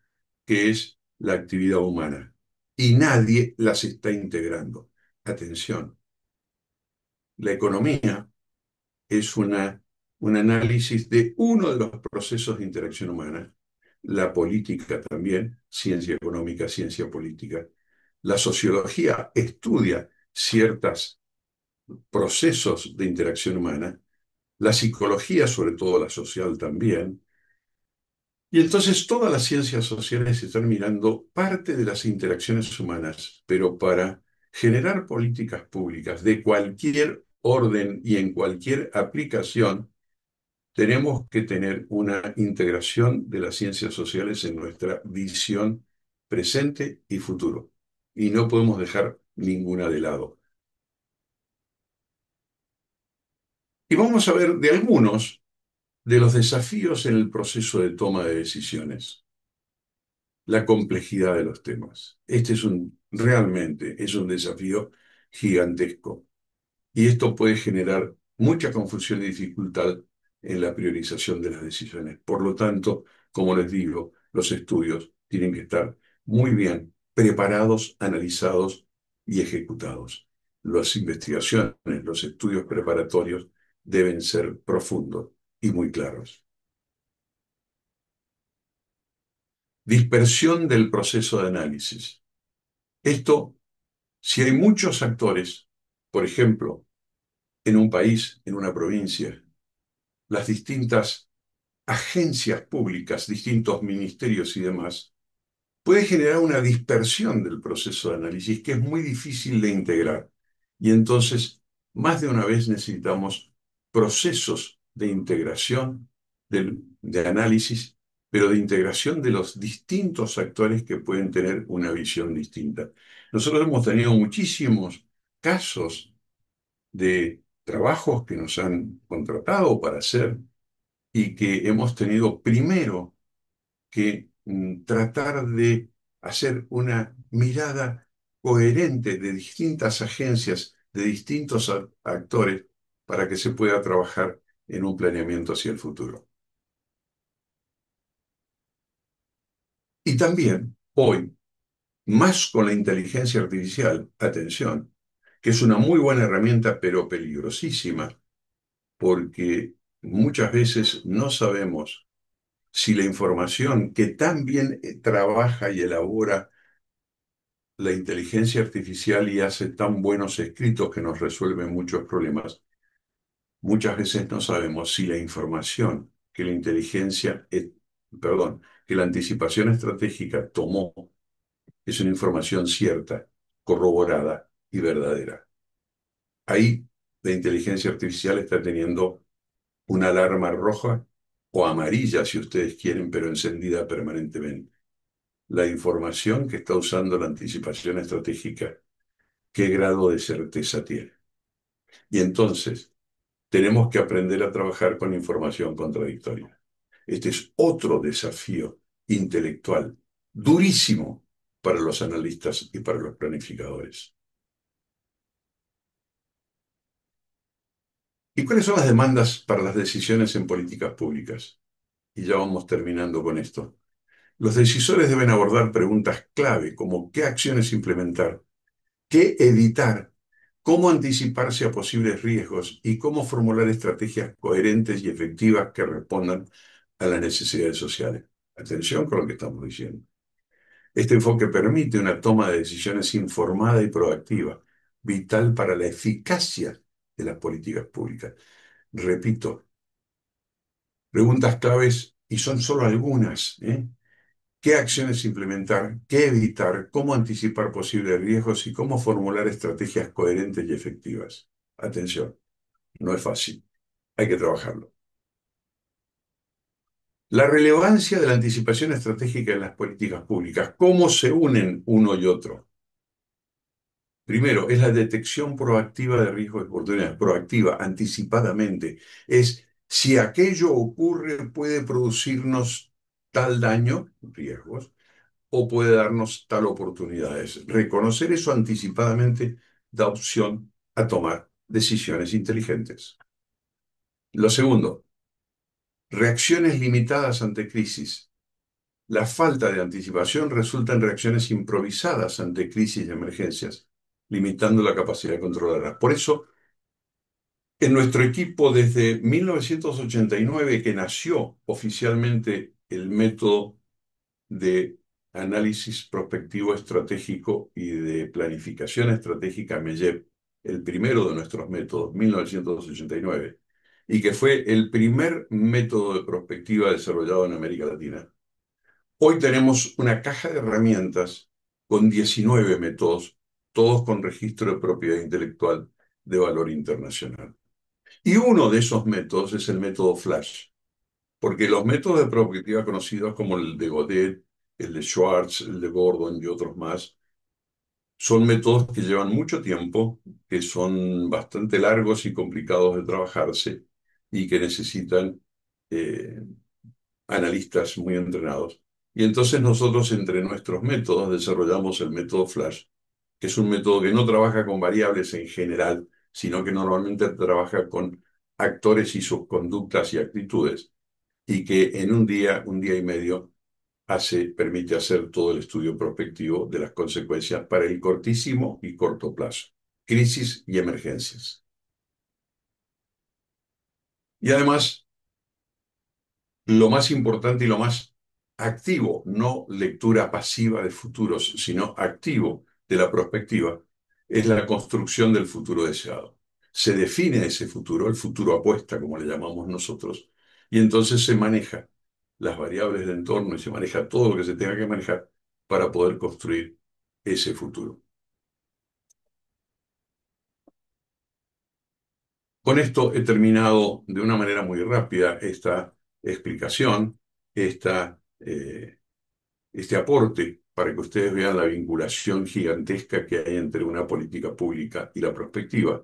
Speaker 2: que es la actividad humana. Y nadie las está integrando. Atención, la economía es un análisis de uno de los procesos de interacción humana. La política también, ciencia económica, ciencia política. La sociología estudia ciertos procesos de interacción humana, la psicología, sobre todo la social también, y entonces todas las ciencias sociales están mirando parte de las interacciones humanas, pero para generar políticas públicas de cualquier orden y en cualquier aplicación, tenemos que tener una integración de las ciencias sociales en nuestra visión presente y futuro. Y no podemos dejar ninguna de lado. Y vamos a ver de algunos de los desafíos en el proceso de toma de decisiones, la complejidad de los temas. Este realmente es un desafío gigantesco. Y esto puede generar mucha confusión y dificultad en la priorización de las decisiones. Por lo tanto, como les digo, los estudios tienen que estar muy bien preparados, analizados y ejecutados. Las investigaciones, los estudios preparatorios deben ser profundos y muy claros. Dispersión del proceso de análisis. Esto, si hay muchos actores, por ejemplo, en un país, en una provincia, las distintas agencias públicas, distintos ministerios y demás, puede generar una dispersión del proceso de análisis que es muy difícil de integrar. Y entonces, más de una vez necesitamos procesos de integración, de análisis, pero de integración de los distintos actores que pueden tener una visión distinta. Nosotros hemos tenido muchísimos casos de trabajos que nos han contratado para hacer y que hemos tenido primero que tratar de hacer una mirada coherente de distintas agencias, de distintos actores, para que se pueda trabajar en un planeamiento hacia el futuro. Y también hoy, más con la inteligencia artificial, atención, que es una muy buena herramienta, pero peligrosísima, porque muchas veces no sabemos si la información que tan bien trabaja y elabora la inteligencia artificial y hace tan buenos escritos que nos resuelven muchos problemas, muchas veces no sabemos si la información que la que la anticipación estratégica tomó es una información cierta, corroborada y verdadera. Ahí la inteligencia artificial está teniendo una alarma roja o amarilla, si ustedes quieren, pero encendida permanentemente. La información que está usando la anticipación estratégica, ¿qué grado de certeza tiene? Y entonces tenemos que aprender a trabajar con información contradictoria. Este es otro desafío intelectual durísimo para los analistas y para los planificadores. ¿Y cuáles son las demandas para las decisiones en políticas públicas? Y ya vamos terminando con esto. Los decisores deben abordar preguntas clave como qué acciones implementar, qué evitar, cómo anticiparse a posibles riesgos y cómo formular estrategias coherentes y efectivas que respondan a las necesidades sociales. Atención con lo que estamos diciendo. Este enfoque permite una toma de decisiones informada y proactiva, vital para la eficacia de las políticas públicas. Repito, preguntas claves y son solo algunas, ¿eh? ¿Qué acciones implementar? ¿Qué evitar? ¿Cómo anticipar posibles riesgos? Y cómo formular estrategias coherentes y efectivas. Atención, no es fácil. Hay que trabajarlo. La relevancia de la anticipación estratégica en las políticas públicas. ¿Cómo se unen uno y otro? Primero, es la detección proactiva de riesgos y oportunidades. Proactiva, anticipadamente. Es si aquello ocurre, puede producirnos tal daño, riesgos, o puede darnos tal oportunidades. Reconocer eso anticipadamente da opción a tomar decisiones inteligentes. Lo segundo, reacciones limitadas ante crisis. La falta de anticipación resulta en reacciones improvisadas ante crisis y emergencias, limitando la capacidad de controlarlas. Por eso, en nuestro equipo, desde 1989, que nació oficialmente el método de análisis prospectivo estratégico y de planificación estratégica MEYEP, el primero de nuestros métodos, 1989, y que fue el primer método de prospectiva desarrollado en América Latina. Hoy tenemos una caja de herramientas con 19 métodos, todos con registro de propiedad intelectual de valor internacional. Y uno de esos métodos es el método FLASH, porque los métodos de prospectiva conocidos como el de Godet, el de Schwartz, el de Gordon y otros más, Son métodos que llevan mucho tiempo, que son bastante largos y complicados de trabajarse y que necesitan eh, analistas muy entrenados. Y entonces nosotros entre nuestros métodos desarrollamos el método Flash, que es un método que no trabaja con variables en general, sino que normalmente trabaja con actores y sus conductas y actitudes, y que en un día y medio, permite hacer todo el estudio prospectivo de las consecuencias para el cortísimo y corto plazo, crisis y emergencias. Y además, lo más importante y lo más activo, no lectura pasiva de futuros, sino activo de la prospectiva, es la construcción del futuro deseado. Se define ese futuro, el futuro apuesta, como le llamamos nosotros, y entonces se maneja las variables del entorno y se maneja todo lo que se tenga que manejar para poder construir ese futuro. Con esto he terminado de una manera muy rápida esta explicación, esta este aporte para que ustedes vean la vinculación gigantesca que hay entre una política pública y la prospectiva.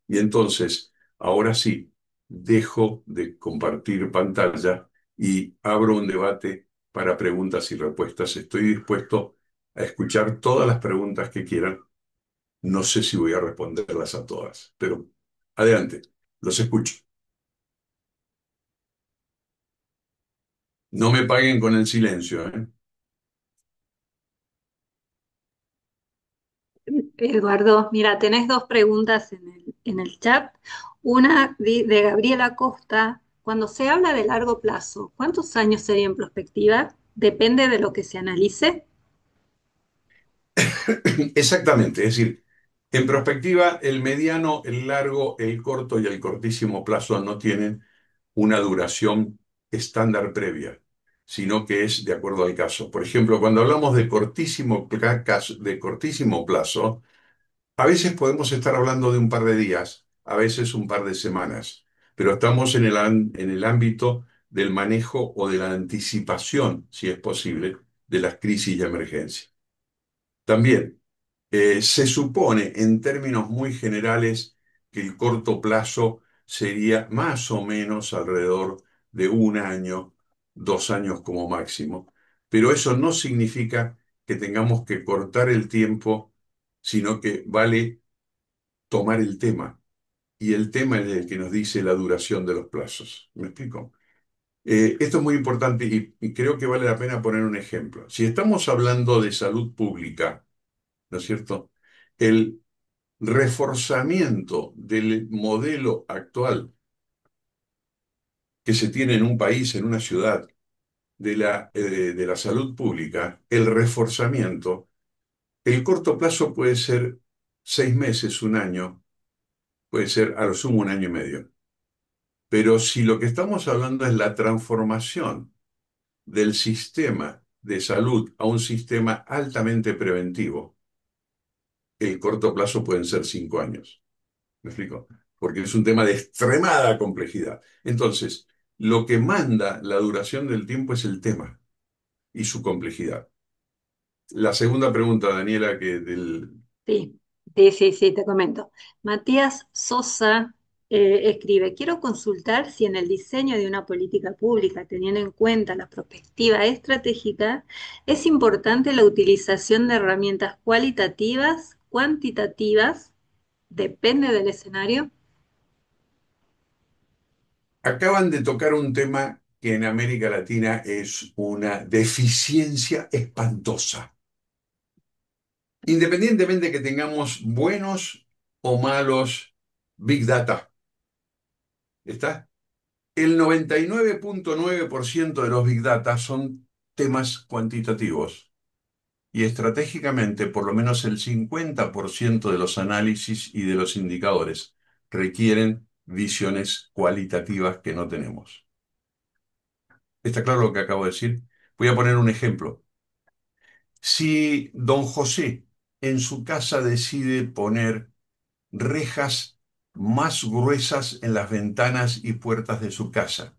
Speaker 2: Y entonces, ahora sí, dejo de compartir pantalla y abro un debate para preguntas y respuestas. Estoy dispuesto a escuchar todas las preguntas que quieran. No sé si voy a responderlas a todas, pero adelante, los escucho. No me paguen con el silencio, ¿eh?
Speaker 1: Eduardo, mira, tenés dos preguntas en el chat. Una de Gabriela Costa. Cuando se habla de largo plazo, ¿cuántos años sería en perspectiva? ¿Depende de lo que se analice?
Speaker 2: Exactamente, es decir, en perspectiva, el mediano, el largo, el corto y el cortísimo plazo no tienen una duración estándar previa, sino que es de acuerdo al caso. Por ejemplo, cuando hablamos de cortísimo plazo, a veces podemos estar hablando de un par de días, a veces un par de semanas, pero estamos en el ámbito del manejo o de la anticipación, si es posible, de las crisis y emergencias. También. Se supone, en términos muy generales, que el corto plazo sería más o menos alrededor de un año, 2 años como máximo, pero eso no significa que tengamos que cortar el tiempo, sino que vale tomar el tema, y el tema es el que nos dice la duración de los plazos. ¿Me explico? Esto es muy importante y creo que vale la pena poner un ejemplo. Si estamos hablando de salud pública, ¿no es cierto? El reforzamiento del modelo actual que se tiene en un país, en una ciudad, de la salud pública, el reforzamiento, el corto plazo puede ser 6 meses, un año, puede ser a lo sumo un año y medio. Pero si lo que estamos hablando es la transformación del sistema de salud a un sistema altamente preventivo, el corto plazo pueden ser 5 años. ¿Me explico? Porque es un tema de extremada complejidad. Entonces, lo que manda la duración del tiempo es el tema y su complejidad. La segunda pregunta, Daniela, que
Speaker 1: Sí, sí, te comento. Matías Sosa escribe, quiero consultar si en el diseño de una política pública, teniendo en cuenta la perspectiva estratégica, es importante la utilización de herramientas cualitativas, cuantitativas, depende del escenario.
Speaker 2: acaban de tocar un tema que en América Latina es una deficiencia espantosa. Independientemente que tengamos buenos o malos Big Data, ¿está? El 99,9% de los Big Data son temas cuantitativos y estratégicamente por lo menos el 50% de los análisis y de los indicadores requieren visiones cualitativas que no tenemos. ¿Está claro lo que acabo de decir? Voy a poner un ejemplo. Si don José en su casa decide poner rejas más gruesas en las ventanas y puertas de su casa,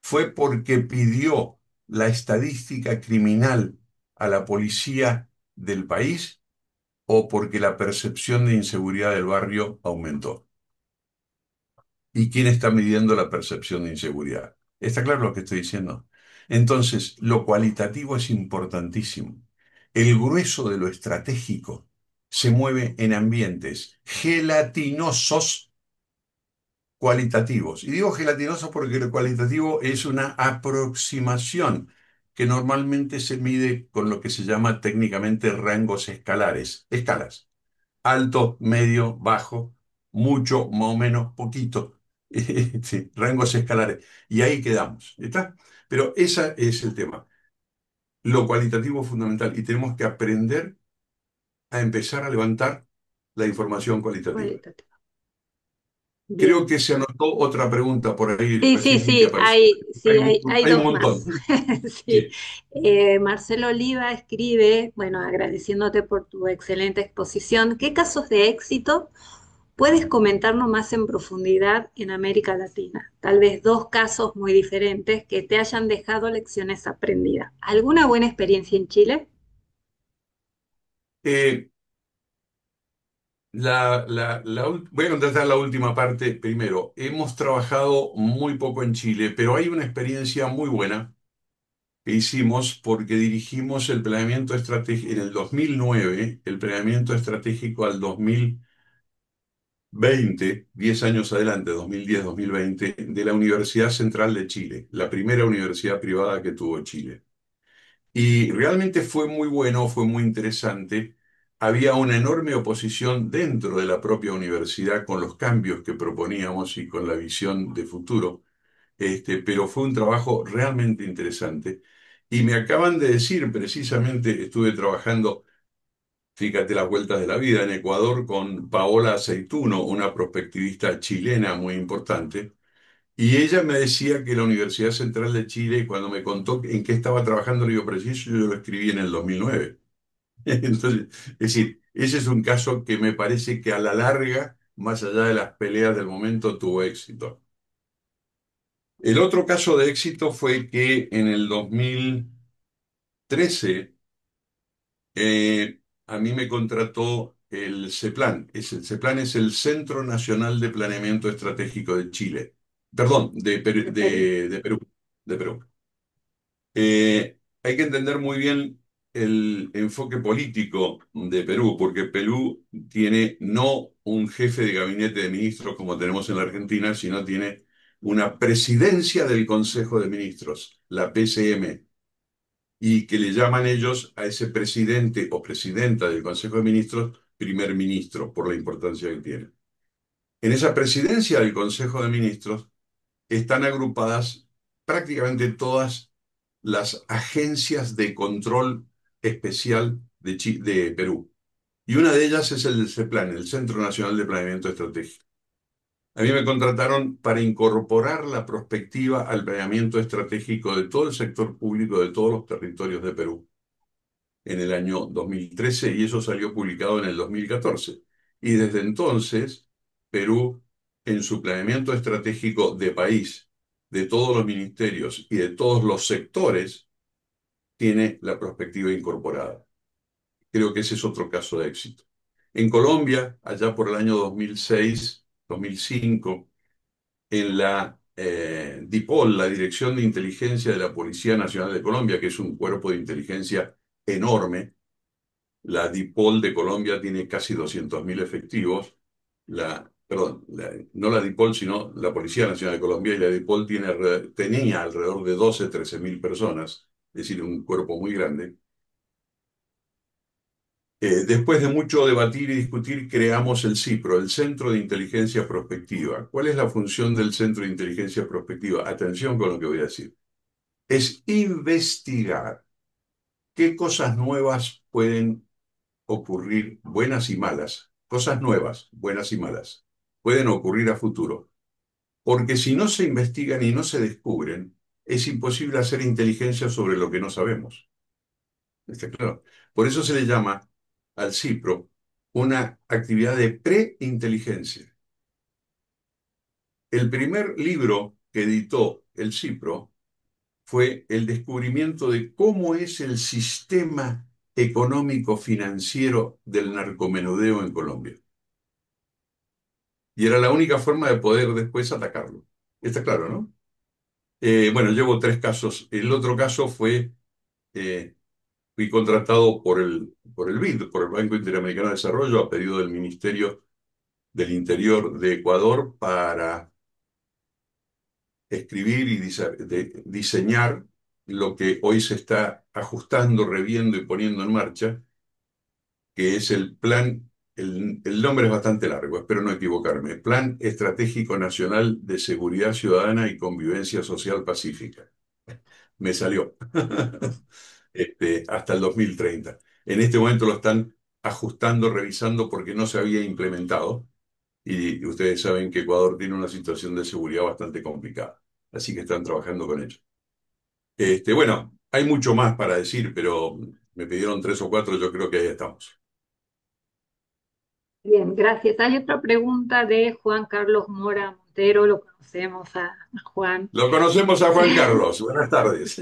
Speaker 2: fue porque pidió la estadística criminal a la policía del país o porque la percepción de inseguridad del barrio aumentó? ¿Y quién está midiendo la percepción de inseguridad? ¿Está claro lo que estoy diciendo? Entonces, lo cualitativo es importantísimo. El grueso de lo estratégico se mueve en ambientes gelatinosos cualitativos. Y digo gelatinosos porque lo cualitativo es una aproximación que normalmente se mide con lo que se llama técnicamente rangos escalares, escalas: alto, medio, bajo, mucho, más o menos, poquito. Sí, rangos escalares. Y ahí quedamos. ¿Está? Pero ese es el tema. Lo cualitativo es fundamental y tenemos que aprender a empezar a levantar la información cualitativa.
Speaker 1: Cualitativo.
Speaker 2: Creo
Speaker 1: Bien.
Speaker 2: que se anotó otra pregunta por ahí,
Speaker 1: Sí, sí,
Speaker 2: recién vi que
Speaker 1: sí,
Speaker 2: apareció.
Speaker 1: sí, hay
Speaker 2: Hay un
Speaker 1: dos
Speaker 2: montón.
Speaker 1: más. Sí.
Speaker 2: Sí.
Speaker 1: Marcelo Oliva escribe, bueno, agradeciéndote por tu excelente exposición. ¿Qué casos de éxito puedes comentarnos más en profundidad en América Latina? Tal vez dos casos muy diferentes que te hayan dejado lecciones aprendidas. ¿Alguna buena experiencia en Chile?
Speaker 2: Eh, voy a contestar la última parte primero. Hemos trabajado muy poco en Chile, pero hay una experiencia muy buena que hicimos porque dirigimos el planeamiento estratégico en el 2009, el planeamiento estratégico al 2020, 10 años adelante, 2010-2020, de la Universidad Central de Chile, la primera universidad privada que tuvo Chile. Y realmente fue muy bueno, fue muy interesante. Había una enorme oposición dentro de la propia universidad con los cambios que proponíamos y con la visión de futuro, pero fue un trabajo realmente interesante. Y me acaban de decir, precisamente, estuve trabajando, fíjate las vueltas de la vida, en Ecuador con Paola Aceituno, una prospectivista chilena muy importante, y ella me decía que la Universidad Central de Chile, cuando me contó en qué estaba trabajando, le digo, preciso, yo lo escribí en el 2009. Entonces, es decir, ese es un caso que me parece que a la larga, más allá de las peleas del momento, tuvo éxito. El otro caso de éxito fue que en el 2013 a mí me contrató el CEPLAN. El CEPLAN es el Centro Nacional de Planeamiento Estratégico de Chile. Perdón,
Speaker 1: De Perú.
Speaker 2: De Perú. De Perú. Hay que entender muy bien el enfoque político de Perú, porque Perú tiene no un jefe de gabinete de ministros como tenemos en la Argentina, sino tiene una presidencia del Consejo de Ministros, la PCM, y que le llaman ellos a ese presidente o presidenta del Consejo de Ministros primer ministro, por la importancia que tiene. En esa presidencia del Consejo de Ministros están agrupadas prácticamente todas las agencias de control especial de Perú. Y una de ellas es el CEPLAN, el Centro Nacional de Planeamiento Estratégico. A mí me contrataron para incorporar la prospectiva al planeamiento estratégico de todo el sector público de todos los territorios de Perú en el año 2013 y eso salió publicado en el 2014. Y desde entonces, Perú, en su planeamiento estratégico de país, de todos los ministerios y de todos los sectores, tiene la perspectiva incorporada. Creo que ese es otro caso de éxito. En Colombia, allá por el año 2006, 2005, en la DIPOL, la Dirección de Inteligencia de la Policía Nacional de Colombia, que es un cuerpo de inteligencia enorme. La DIPOL de Colombia tiene casi 200.000 efectivos. Perdón, no la DIPOL, sino la Policía Nacional de Colombia, y la DIPOL tenía alrededor de 12, 13.000 personas, es decir, un cuerpo muy grande. Después de mucho debatir y discutir, creamos el CIPRO, el Centro de Inteligencia Prospectiva. ¿Cuál es la función del Centro de Inteligencia Prospectiva? Atención con lo que voy a decir. Es investigar qué cosas nuevas pueden ocurrir, buenas y malas, cosas nuevas, buenas y malas, pueden ocurrir a futuro. Porque si no se investigan y no se descubren, es imposible hacer inteligencia sobre lo que no sabemos. ¿Está claro? Por eso se le llama al CIPRO una actividad de preinteligencia. El primer libro que editó el CIPRO fue el descubrimiento de cómo es el sistema económico financiero del narcomenudeo en Colombia. Y era la única forma de poder después atacarlo. Está claro, ¿no? Bueno, llevo tres casos. El otro caso fue, eh, fui contratado por el BID, por el Banco Interamericano de Desarrollo, a pedido del Ministerio del Interior de Ecuador, para escribir y diseñar lo que hoy se está ajustando, reviendo y poniendo en marcha, que es el plan, el nombre es bastante largo, espero no equivocarme, Plan Estratégico Nacional de Seguridad Ciudadana y Convivencia Social Pacífica. Me salió. Hasta el 2030. En este momento lo están ajustando, revisando porque no se había implementado. Y ustedes saben que Ecuador tiene una situación de seguridad bastante complicada. Así que están trabajando con ello. Bueno, hay mucho más para decir, pero me pidieron tres o cuatro, yo creo que ahí estamos.
Speaker 1: Bien, gracias. Hay otra pregunta de Juan Carlos Mora Montero, lo conocemos a Juan.
Speaker 2: Lo conocemos a Juan Carlos. Buenas tardes.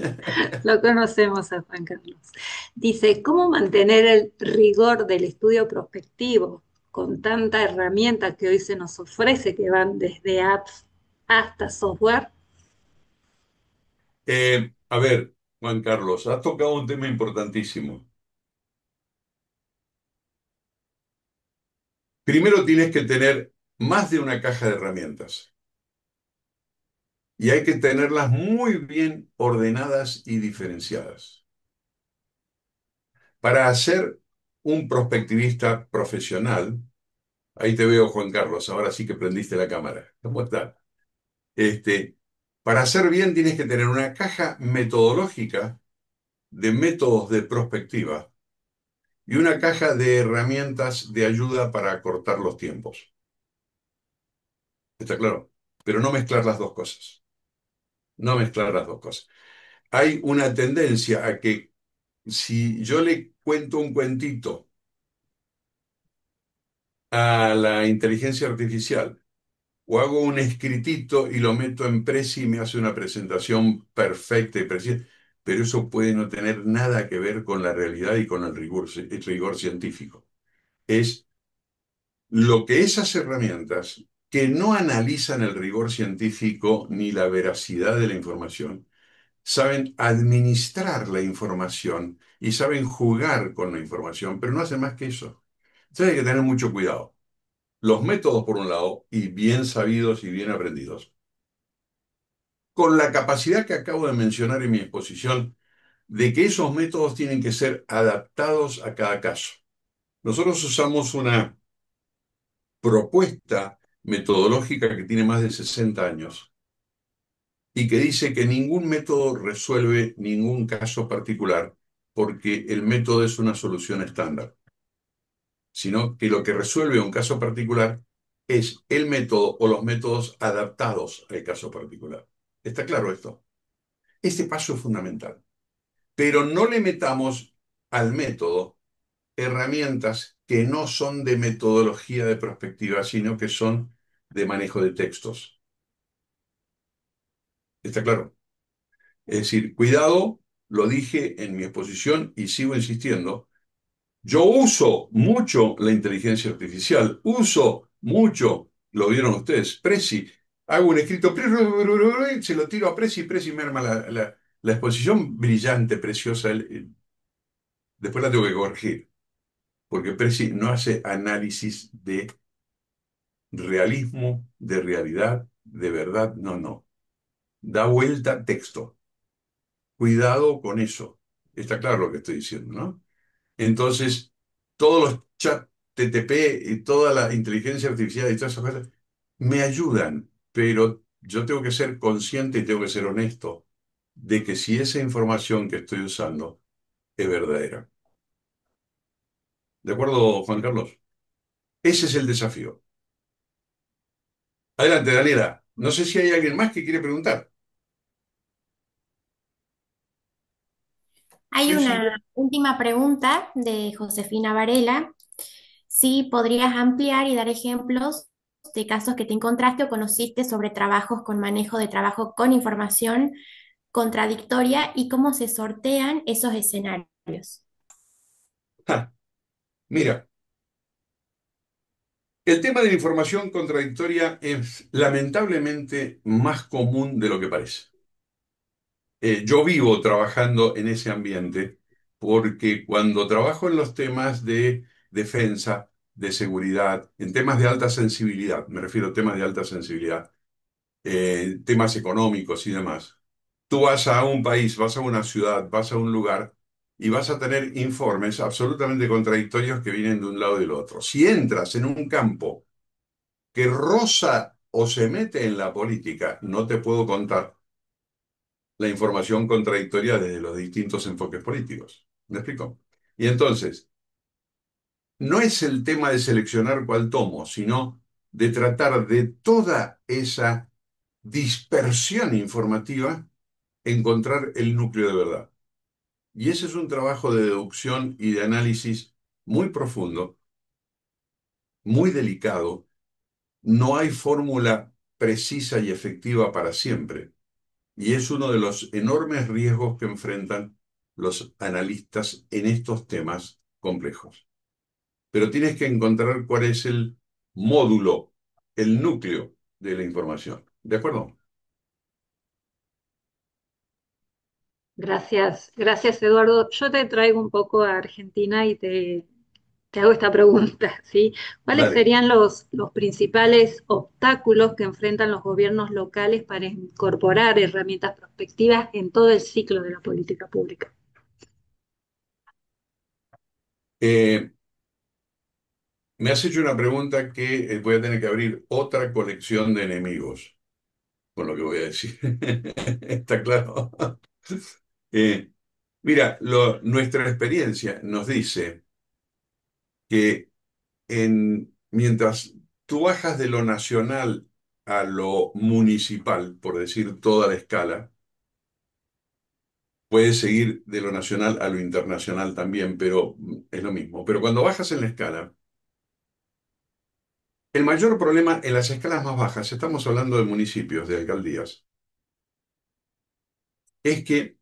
Speaker 1: Lo conocemos a Juan Carlos. Dice, ¿cómo mantener el rigor del estudio prospectivo con tanta herramienta que hoy se nos ofrece, que van desde apps hasta software?
Speaker 2: A ver, Juan Carlos, has tocado un tema importantísimo. Primero tienes que tener más de una caja de herramientas y hay que tenerlas muy bien ordenadas y diferenciadas. Para hacer un prospectivista profesional, ahí te veo, Juan Carlos, ahora sí que prendiste la cámara. ¿Cómo está? Este, para hacer bien tienes que tener una caja metodológica de métodos de prospectiva y una caja de herramientas de ayuda para acortar los tiempos. ¿Está claro? Pero no mezclar las dos cosas. No mezclar las dos cosas. Hay una tendencia a que si yo le cuento un cuentito a la inteligencia artificial o hago un escritito y lo meto en Prezi y me hace una presentación perfecta y precisa, pero eso puede no tener nada que ver con la realidad y con el rigor científico. Es lo que esas herramientas que no analizan el rigor científico ni la veracidad de la información, saben administrar la información y saben jugar con la información, pero no hacen más que eso. Entonces hay que tener mucho cuidado. Los métodos, por un lado, y bien sabidos y bien aprendidos, con la capacidad que acabo de mencionar en mi exposición, de que esos métodos tienen que ser adaptados a cada caso. Nosotros usamos una propuesta metodológica que tiene más de 60 años y que dice que ningún método resuelve ningún caso particular porque el método es una solución estándar, sino que lo que resuelve un caso particular es el método o los métodos adaptados al caso particular. ¿Está claro esto? Este paso es fundamental, pero no le metamos al método herramientas que no son de metodología de prospectiva, sino que son de manejo de textos. ¿Está claro? Es decir, cuidado, lo dije en mi exposición y sigo insistiendo. Yo uso mucho la inteligencia artificial, uso mucho, lo vieron ustedes, Prezi. Hago un escrito, se lo tiro a Prezi, Prezi me arma la exposición brillante, preciosa. Después la tengo que corregir, porque Prezi no hace análisis de realismo, de realidad, de verdad, no, no. Da vuelta texto. Cuidado con eso. Está claro lo que estoy diciendo, ¿no? Entonces, todos los chat TTP y toda la inteligencia artificial y todas esas cosas me ayudan, pero yo tengo que ser consciente y tengo que ser honesto de que si esa información que estoy usando es verdadera. ¿De acuerdo, Juan Carlos? Ese es el desafío. Adelante, Daniela. No sé si hay alguien más que quiere preguntar.
Speaker 4: Hay
Speaker 2: Sí, sí.
Speaker 4: una última pregunta de Josefina Varela. Si podrías ampliar y dar ejemplos de casos que te encontraste o conociste sobre trabajos con manejo de trabajo con información contradictoria y cómo se sortean esos escenarios.
Speaker 2: Ja, mira, el tema de la información contradictoria es lamentablemente más común de lo que parece. Yo vivo trabajando en ese ambiente porque cuando trabajo en los temas de defensa, de seguridad, en temas de alta sensibilidad, me refiero a temas de alta sensibilidad, temas económicos y demás, tú vas a un país, vas a una ciudad, vas a un lugar y vas a tener informes absolutamente contradictorios que vienen de un lado y del otro. Si entras en un campo que roza o se mete en la política, no te puedo contar la información contradictoria desde los distintos enfoques políticos. ¿Me explico? Y entonces, no es el tema de seleccionar cuál tomo, sino de tratar de toda esa dispersión informativa, encontrar el núcleo de verdad. Y ese es un trabajo de deducción y de análisis muy profundo, muy delicado. No hay fórmula precisa y efectiva para siempre. Y es uno de los enormes riesgos que enfrentan los analistas en estos temas complejos. Pero tienes que encontrar cuál es el módulo, el núcleo de la información. ¿De acuerdo?
Speaker 1: Gracias, gracias Eduardo. Yo te traigo un poco a Argentina y te hago esta pregunta, ¿sí? ¿Cuáles
Speaker 2: Dale.
Speaker 1: serían los principales obstáculos que enfrentan los gobiernos locales para incorporar herramientas prospectivas en todo el ciclo de la política pública?
Speaker 2: Eh, Me has hecho una pregunta que voy a tener que abrir otra colección de enemigos con lo que voy a decir. ¿Está claro? Eh, Mira, nuestra experiencia nos dice que mientras tú bajas de lo nacional a lo municipal, por decir toda la escala, puedes seguir de lo nacional a lo internacional también, pero es lo mismo. Pero cuando bajas en la escala, el mayor problema en las escalas más bajas, estamos hablando de municipios, de alcaldías, es que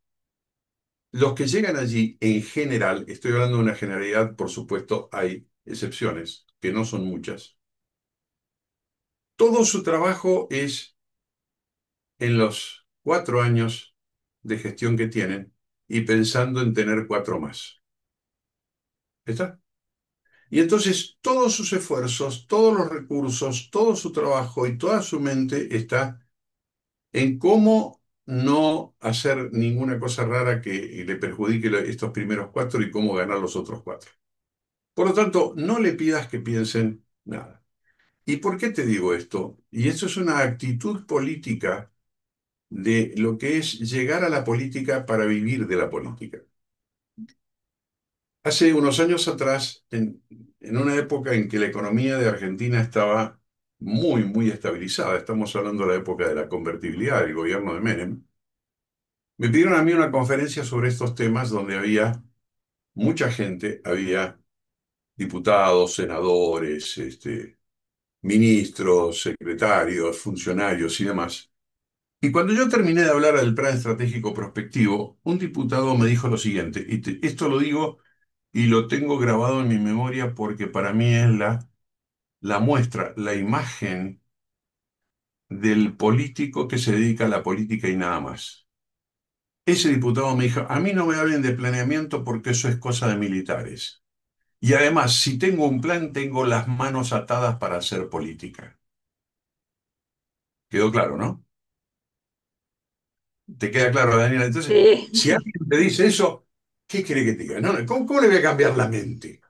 Speaker 2: los que llegan allí en general, estoy hablando de una generalidad, por supuesto, hay excepciones, que no son muchas. Todo su trabajo es en los 4 años de gestión que tienen y pensando en tener 4 más. ¿Está? Y entonces todos sus esfuerzos, todos los recursos, todo su trabajo y toda su mente está en cómo no hacer ninguna cosa rara que le perjudique estos primeros 4 y cómo ganar los otros 4. Por lo tanto, no le pidas que piensen nada. ¿Y por qué te digo esto? Y eso es una actitud política de lo que es llegar a la política para vivir de la política. Hace unos años atrás, en una época en que la economía de Argentina estaba muy, muy estabilizada, estamos hablando de la época de la convertibilidad del gobierno de Menem, me pidieron a mí una conferencia sobre estos temas donde había mucha gente, había diputados, senadores, ministros, secretarios, funcionarios y demás. Y cuando yo terminé de hablar del plan estratégico prospectivo, un diputado me dijo lo siguiente, y esto lo digo y lo tengo grabado en mi memoria porque para mí es la muestra, la imagen del político que se dedica a la política y nada más. Ese diputado me dijo, a mí no me hablen de planeamiento porque eso es cosa de militares. Y además, si tengo un plan, tengo las manos atadas para hacer política. Quedó claro, ¿no? ¿Te queda claro, Daniela? Entonces,
Speaker 1: Sí.
Speaker 2: si alguien te dice eso, ¿qué quiere que te diga? No, ¿cómo le voy a cambiar la mente?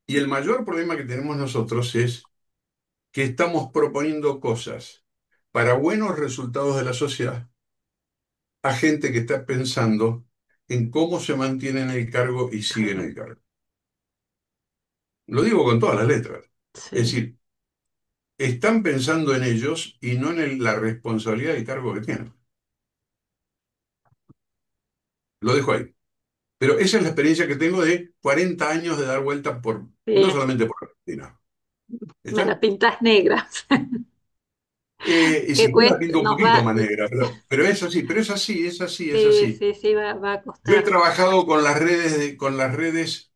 Speaker 2: Y el mayor problema que tenemos nosotros es que estamos proponiendo cosas para buenos resultados de la sociedad a gente que está pensando en cómo se mantiene en el cargo y sigue en el cargo. Lo digo con todas las letras. Es
Speaker 1: Sí.
Speaker 2: decir, están pensando en ellos y no en la responsabilidad del cargo que tienen. Lo dejo ahí. Pero esa es la experiencia que tengo de 40 años de dar vueltas por, no
Speaker 1: Sí,
Speaker 2: solamente por Argentina.
Speaker 1: me
Speaker 2: ¿Está?
Speaker 1: la pintas negras.
Speaker 2: Y
Speaker 1: Que
Speaker 2: si quiero la
Speaker 1: cuesta,
Speaker 2: pinto un
Speaker 1: nos
Speaker 2: poquito
Speaker 1: va,
Speaker 2: más negra, pero es así, pero es así, es así, es
Speaker 1: sí,
Speaker 2: así.
Speaker 1: sí, sí, va a
Speaker 2: Yo he
Speaker 1: costar.
Speaker 2: trabajado con las redes, con las redes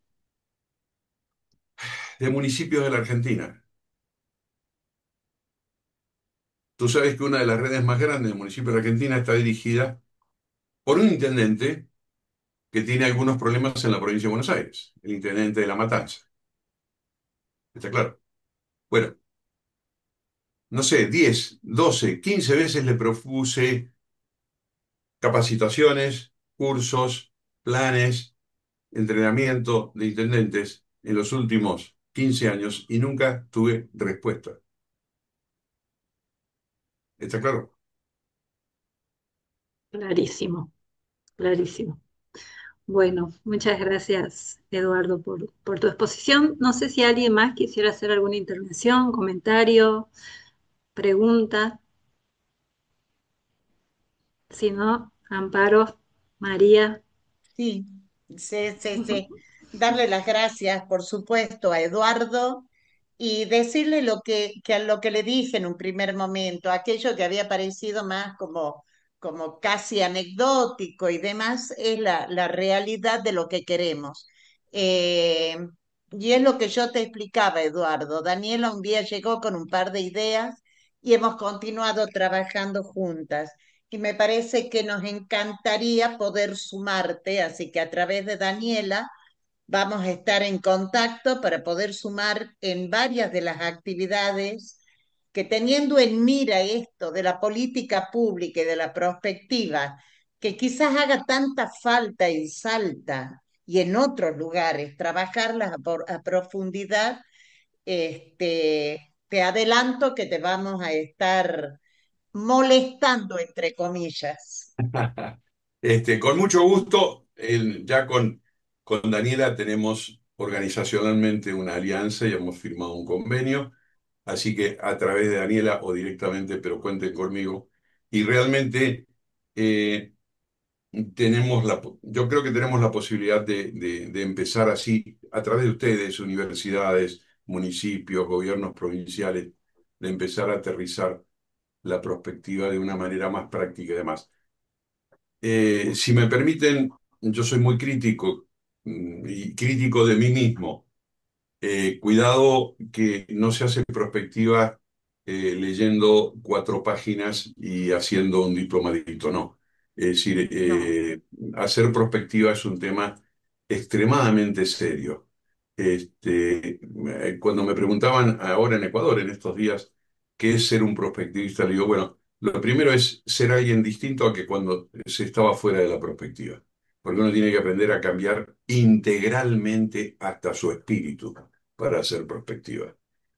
Speaker 2: de municipios de la Argentina. Tú sabes que una de las redes más grandes de municipios de la Argentina está dirigida por un intendente que tiene algunos problemas en la provincia de Buenos Aires, el intendente de La Matanza. ¿Está claro? Bueno, no sé, 10, 12, 15 veces le propuse capacitaciones, cursos, planes, entrenamiento de intendentes en los últimos 15 años y nunca tuve respuesta. ¿Está claro?
Speaker 1: Clarísimo, clarísimo. Bueno, muchas gracias, Eduardo, por tu exposición. No sé si alguien más quisiera hacer alguna intervención, comentario, pregunta. Si no, Amparo, María.
Speaker 3: Sí, sí, sí, sí. Darle las gracias, por supuesto, a Eduardo y decirle que a lo que le dije en un primer momento, aquello que había parecido más como casi anecdótico y demás, es la realidad de lo que queremos. Eh, y es lo que yo te explicaba, Eduardo. Daniela un día llegó con un par de ideas y hemos continuado trabajando juntas y me parece que nos encantaría poder sumarte, así que a través de Daniela vamos a estar en contacto para poder sumar en varias de las actividades que teniendo en mira esto de la política pública y de la prospectiva, que quizás haga tanta falta en Salta y en otros lugares, trabajarlas a profundidad, te adelanto que te vamos a estar molestando, entre comillas.
Speaker 2: Con mucho gusto, ya con Daniela tenemos organizacionalmente una alianza y hemos firmado un convenio, así que a través de Daniela o directamente, pero cuenten conmigo. Y realmente eh, yo creo que tenemos la posibilidad de empezar así, a través de ustedes, universidades, municipios, gobiernos provinciales, de empezar a aterrizar la perspectiva de una manera más práctica y demás. Si me permiten, yo soy muy crítico y crítico de mí mismo. Cuidado que no se hace prospectiva leyendo 4 páginas y haciendo un diplomadito, no. Es decir,
Speaker 3: No,
Speaker 2: hacer prospectiva es un tema extremadamente serio. Cuando me preguntaban ahora en Ecuador, en estos días, qué es ser un prospectivista, le digo, bueno, lo primero es ser alguien distinto a que cuando se estaba fuera de la prospectiva, porque uno tiene que aprender a cambiar integralmente hasta su espíritu para hacer prospectiva.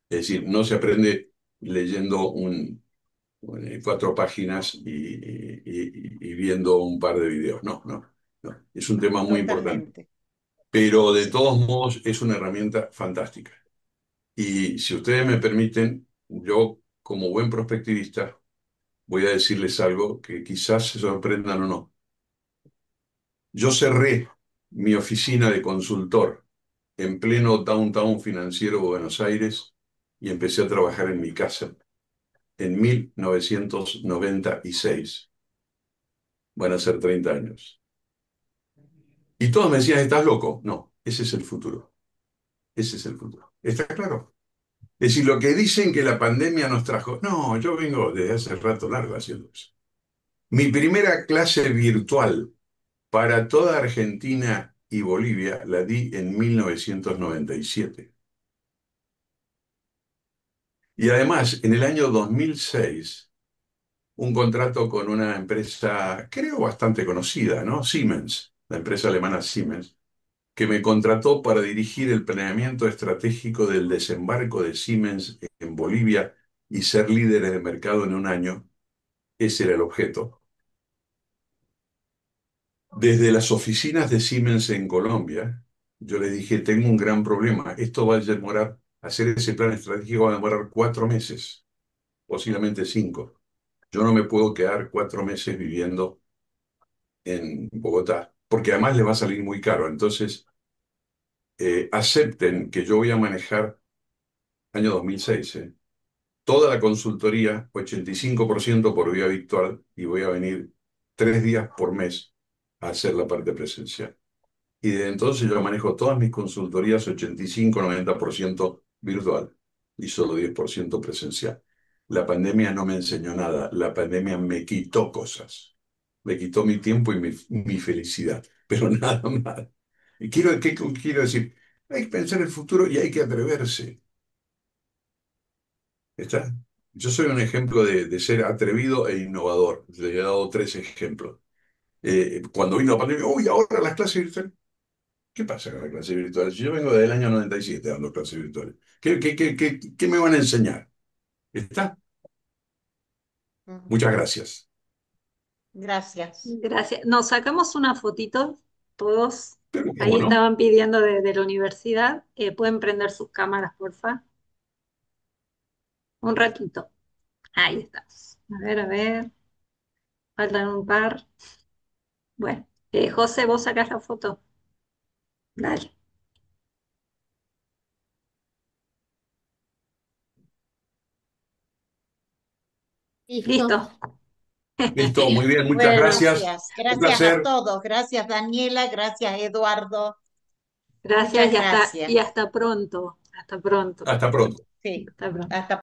Speaker 2: Es decir, no se aprende leyendo 4 páginas y viendo un par de videos. No, no, no. Es un tema muy importante.
Speaker 3: totalmente.
Speaker 2: Pero de
Speaker 3: Sí.
Speaker 2: todos modos es una herramienta fantástica. Y si ustedes me permiten, yo como buen prospectivista voy a decirles algo que quizás se sorprendan o no. Yo cerré mi oficina de consultor en pleno downtown financiero de Buenos Aires y empecé a trabajar en mi casa en 1996. Van a ser 30 años. Y todos me decían, ¿estás loco? No, ese es el futuro. Ese es el futuro. ¿Está claro? Es decir, lo que dicen que la pandemia nos trajo, no, yo vengo desde hace rato largo haciendo eso. Mi primera clase virtual para toda Argentina y Bolivia la di en 1997. Y además, en el año 2006, un contrato con una empresa, creo, bastante conocida, ¿no? Siemens, la empresa alemana Siemens, que me contrató para dirigir el planeamiento estratégico del desembarco de Siemens en Bolivia y ser líderes de mercado en un año. Ese era el objeto. Desde las oficinas de Siemens en Colombia, yo les dije, tengo un gran problema. Esto va a demorar, hacer ese plan estratégico va a demorar 4 meses, posiblemente 5. Yo no me puedo quedar 4 meses viviendo en Bogotá, porque además le va a salir muy caro. Entonces, acepten que yo voy a manejar, año 2006, toda la consultoría, 85% por vía virtual, y voy a venir 3 días por mes a hacer la parte presencial. y desde entonces yo manejo todas mis consultorías 85-90% virtual y solo 10% presencial. La pandemia no me enseñó nada, la pandemia me quitó cosas, me quitó mi tiempo y mi felicidad, pero nada más. Y quiero decir? Hay que pensar el futuro y hay que atreverse. ¿Está? Yo soy un ejemplo de ser atrevido e innovador. Le he dado tres ejemplos. Cuando vino la pandemia, uy, ahora las clases virtuales. ¿Qué pasa con las clases virtuales? Si yo vengo desde el año 97 dando clases virtuales. ¿Qué me van a enseñar? ¿Está?
Speaker 3: Ujú.
Speaker 2: Muchas gracias.
Speaker 3: Gracias.
Speaker 1: Gracias. Nos sacamos una fotito, todos.
Speaker 2: Pero
Speaker 1: Ahí
Speaker 2: cómo no.
Speaker 1: estaban pidiendo de la universidad. ¿Pueden prender sus cámaras, porfa? Un ratito. Ahí estamos. A ver. Faltan un par. Bueno, José, vos sacás la foto. Dale.
Speaker 4: Listo.
Speaker 1: Listo.
Speaker 2: Listo, muy bien, muchas
Speaker 1: Bueno,
Speaker 2: gracias.
Speaker 3: Gracias.
Speaker 2: Un
Speaker 3: Gracias a
Speaker 2: placer.
Speaker 3: todos. Gracias, Daniela. Gracias, Eduardo.
Speaker 1: gracias
Speaker 3: Muchas
Speaker 1: y hasta
Speaker 3: gracias.
Speaker 1: pronto. Hasta pronto.
Speaker 2: Hasta pronto.
Speaker 3: Sí,
Speaker 1: Hasta pronto.
Speaker 3: hasta